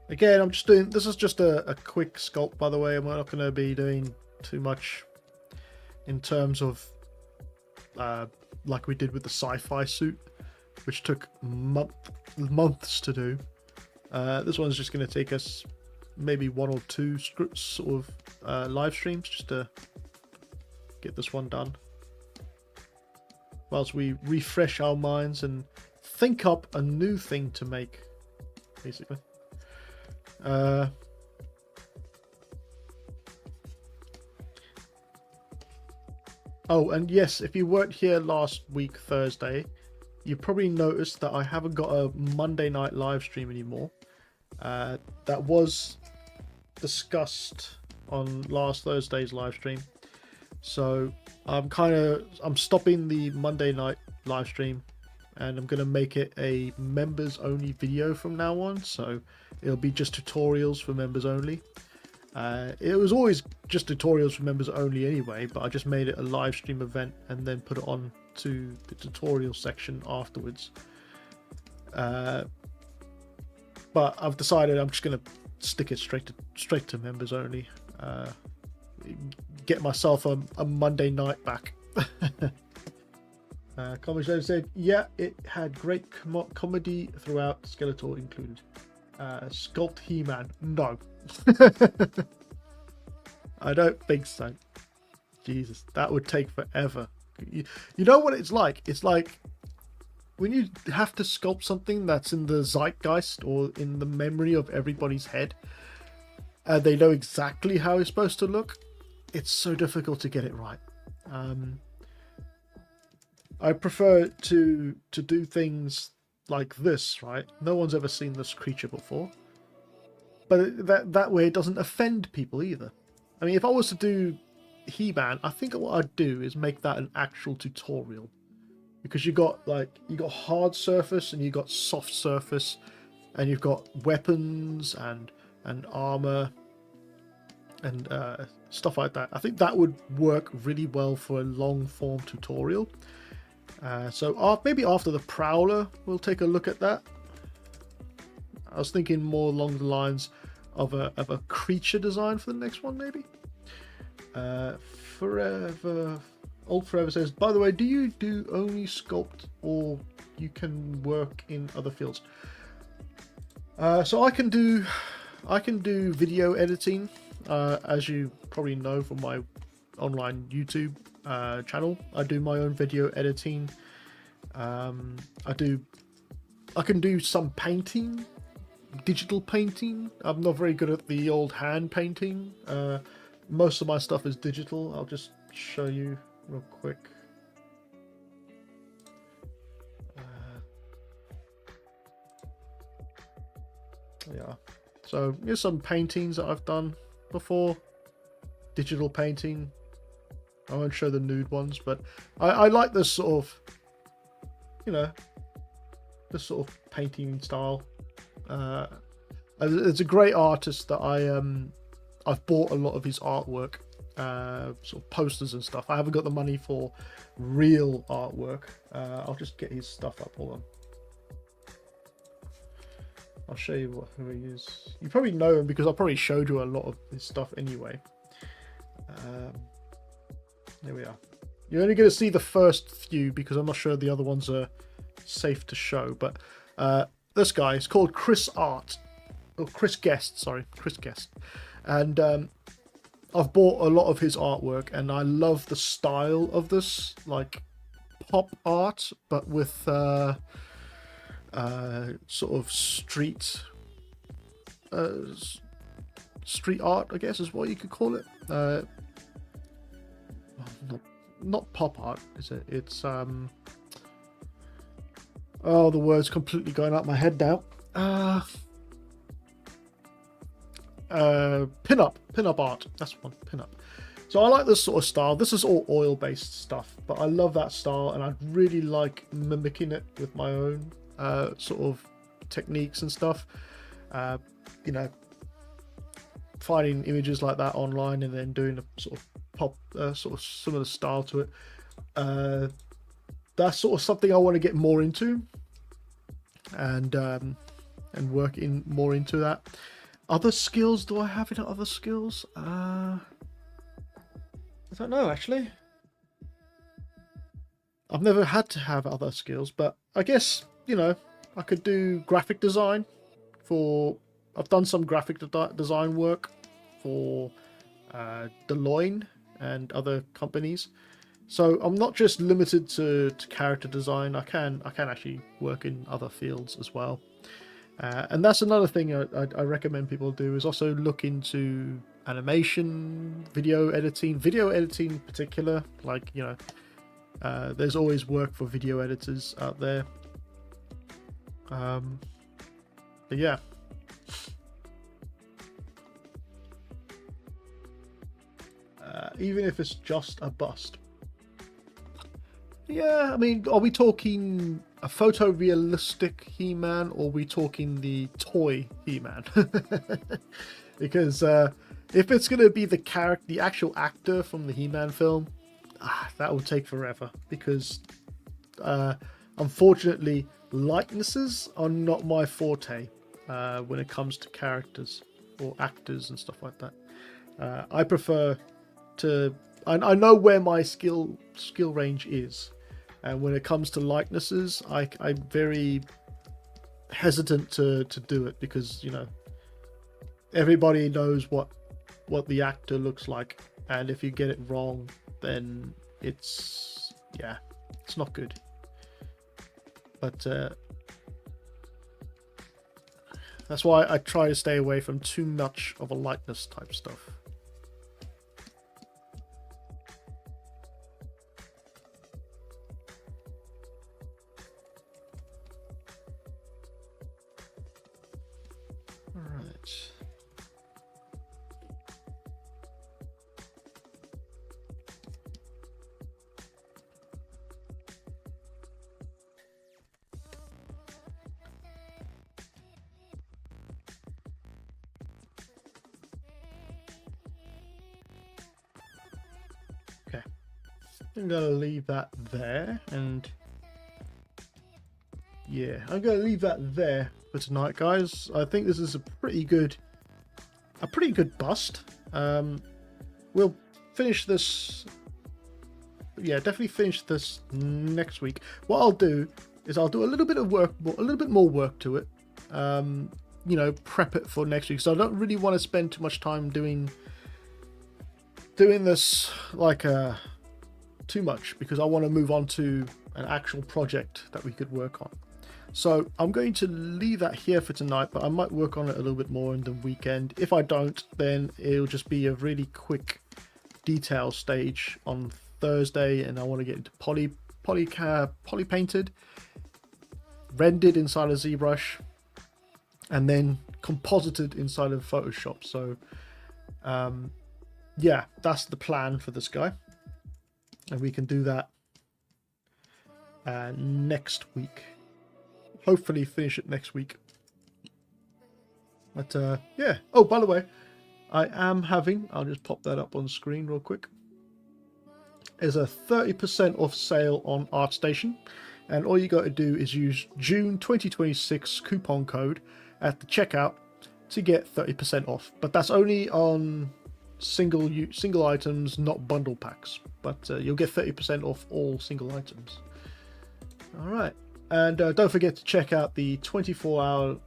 Again, I'm just doing, this is just a quick sculpt, by the way. I'm not going to be doing too much in terms of like we did with the sci-fi suit, which took months to do. This one's just going to take us maybe one or two sort of live streams just to get this one done, whilst we refresh our minds and think up a new thing to make, basically. Oh, and yes, if you weren't here last week Thursday, you probably noticed that I haven't got a Monday night live stream anymore. That was discussed on last Thursday's live stream, so I'm stopping the Monday night live stream, and I'm gonna make it a members only video from now on. So it'll be just tutorials for members only. It was always just tutorials for members only anyway, but I just made it a live stream event and then put it on to the tutorial section afterwards. But I've decided I'm just going to stick it straight to members only. Get myself a Monday night back. Comedy said, yeah, it had great comedy throughout, Skeletor included. Sculpt He-Man. No. I don't think so. Jesus, that would take forever. You know what it's like? It's like when you have to sculpt something that's in the zeitgeist or in the memory of everybody's head, and they know exactly how it's supposed to look. It's so difficult to get it right. I prefer to do things like this, right? No one's ever seen this creature before, but that way it doesn't offend people either. I mean, if I was to do He-Man, I think what I'd do is make that an actual tutorial, because you got hard surface and you got soft surface, and you've got weapons and armor and stuff like that. I think that would work really well for a long form tutorial. So maybe after the Prowler, we'll take a look at that. I was thinking more along the lines of a creature design for the next one, maybe. Old Forever says, by the way, do you do only sculpt, or you can work in other fields? So I can do video editing, as you probably know from my online YouTube channel. I do my own video editing. I can do some painting, digital painting. I'm not very good at the old hand painting. Most of my stuff is digital. I'll just show you real quick. Yeah, so here's some paintings that I've done before. Digital painting. I won't show the nude ones, but I like this sort of, this sort of painting style. It's a great artist that I've bought a lot of his artwork, sort of posters and stuff. I haven't got the money for real artwork. I'll just get his stuff up. Hold on. I'll show you who he is. You probably know him because I probably showed you a lot of his stuff anyway. There we are. You're only going to see the first few because I'm not sure the other ones are safe to show. But this guy is called Chris Guest. Sorry, Chris Guest. And I've bought a lot of his artwork, and I love the style of this, like pop art, but with sort of street art, I guess is what you could call it. Not pop art, is it? It's oh, the word's completely going out my head now. Pin-up art. That's one, pin-up. So I like this sort of style. This is all oil-based stuff, but I love that style, and I really like mimicking it with my own sort of techniques and stuff. Finding images like that online and then doing a sort of pop, sort of similar style to it. That's sort of something I want to get more into, and work in more into that. Other skills? Do I have any other skills? I don't know, actually. I've never had to have other skills, but I guess, I could do graphic design for... I've done some graphic design work for Deloitte and other companies. So I'm not just limited to character design. I can actually work in other fields as well. And that's another thing I recommend people do, is also look into animation, video editing in particular. Like, there's always work for video editors out there. But yeah. Even if it's just a bust. Yeah, I mean, are we talking a photorealistic He-Man, or are we talking the toy He-Man? Because, if it's gonna be the character, the actual actor from the He-Man film, that will take forever because unfortunately likenesses are not my forte when it comes to characters or actors and stuff like that. I prefer to I know where my skill range is, and when it comes to likenesses I'm very hesitant to do it because, you know, everybody knows what the actor looks like, and if you get it wrong then it's not good. But that's why I try to stay away from too much of a likeness type stuff. Alright. Okay, I'm gonna leave that there, and yeah, I'm gonna leave that there for tonight, guys. I think this is a pretty good bust. We'll finish this. Yeah, definitely finish this next week. What I'll do is I'll do a little bit of work, a little bit more work to it. You know, prep it for next week. So I don't really want to spend too much time doing this like too much, because I want to move on to an actual project that we could work on. So I'm going to leave that here for tonight, but I might work on it a little bit more in the weekend. If I don't, then it'll just be a really quick detail stage on Thursday, and I want to get into poly painted, rendered inside of ZBrush, and then composited inside of Photoshop. So yeah, that's the plan for this guy, and we can do that next week. Hopefully finish it next week. But yeah. Oh, by the way, I am having, I'll just pop that up on screen real quick. There's a 30% off sale on ArtStation, and all you got to do is use June 2026 coupon code at the checkout to get 30% off. But that's only on single items, not bundle packs. But you'll get 30% off all single items. All right. And don't forget to check out the 24-hour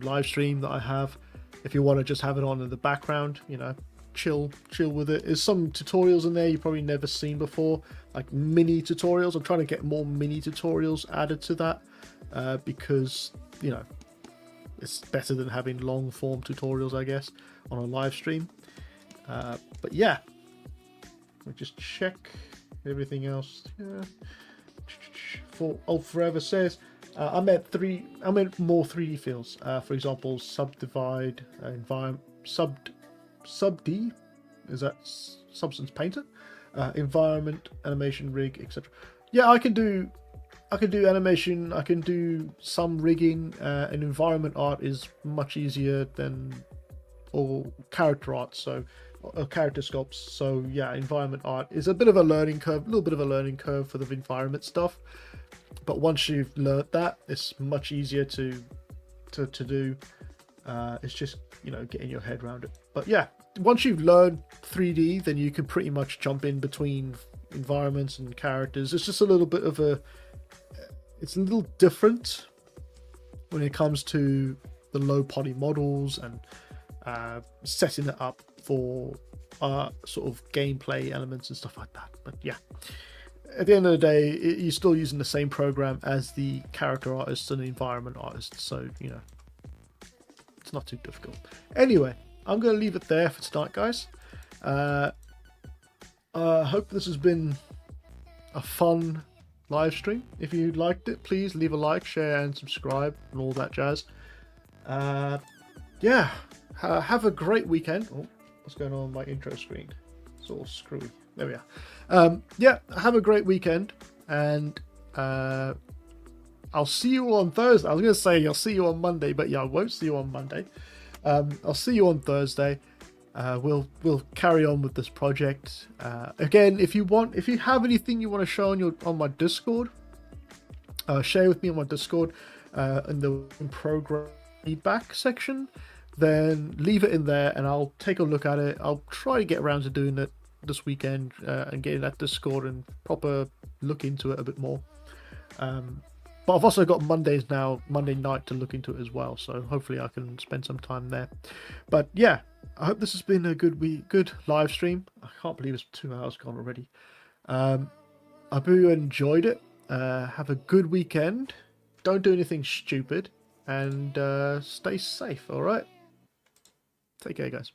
live stream that I have. If you want to just have it on in the background, you know, chill with it. There's some tutorials in there you've probably never seen before, like mini tutorials. I'm trying to get more mini tutorials added to that because, you know, it's better than having long form tutorials, I guess, on a live stream. But yeah, we'll just check everything else. Yeah. Forever says I meant more 3D fields. For example, subdivide, environment, sub D, is that substance painter, environment, animation, rig, etc. Yeah, I can do animation. I can do some rigging, and environment art is much easier than character art. So. Character sculpts. So yeah, environment art is a bit of a learning curve, for the environment stuff. But once you've learned that, it's much easier to do. It's just, you know, getting your head around it. But yeah, once you've learned 3D, then you can pretty much jump in between environments and characters. It's just a little bit of it's a little different when it comes to the low poly models and setting it up for sort of gameplay elements and stuff like that. But yeah, at the end of the day, you're still using the same program as the character artist and the environment artist, so you know, it's not too difficult. Anyway, I'm going to leave it there for tonight, guys. I hope this has been a fun live stream. If you liked it, please leave a like, share and subscribe and all that jazz. Yeah, have a great weekend. Oh, what's going on my intro screen? It's all screwy. There we are. Yeah, have a great weekend, and I'll see you on Thursday. I was going to say I'll see you on Monday, but yeah, I won't see you on Monday. I'll see you on Thursday. we'll carry on with this project. Again, if you have anything you want to show on my Discord, share with me on my Discord in the program feedback section. Then leave it in there, and I'll take a look at it. I'll try to get around to doing it this weekend and getting that Discord and proper look into it a bit more. But I've also got Monday night to look into it as well, so hopefully I can spend some time there. But yeah, I hope this has been a good live stream. I can't believe it's 2 hours gone already. I hope you enjoyed it. Have a good weekend. Don't do anything stupid, and stay safe. All right. Take care, guys.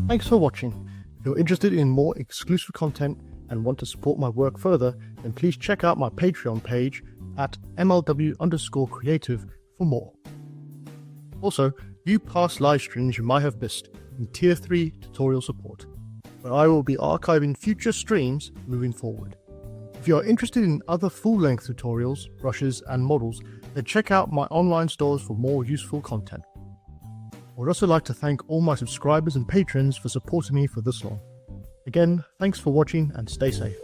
Thanks for watching. If you're interested in more exclusive content and want to support my work further, then please check out my Patreon page at MLW_creative for more. Also, view past live streams you might have missed in Tier 3 tutorial support, where I will be archiving future streams moving forward. If you are interested in other full-length tutorials, brushes, and models, then check out my online stores for more useful content. I would also like to thank all my subscribers and patrons for supporting me for this long. Again, thanks for watching and stay safe.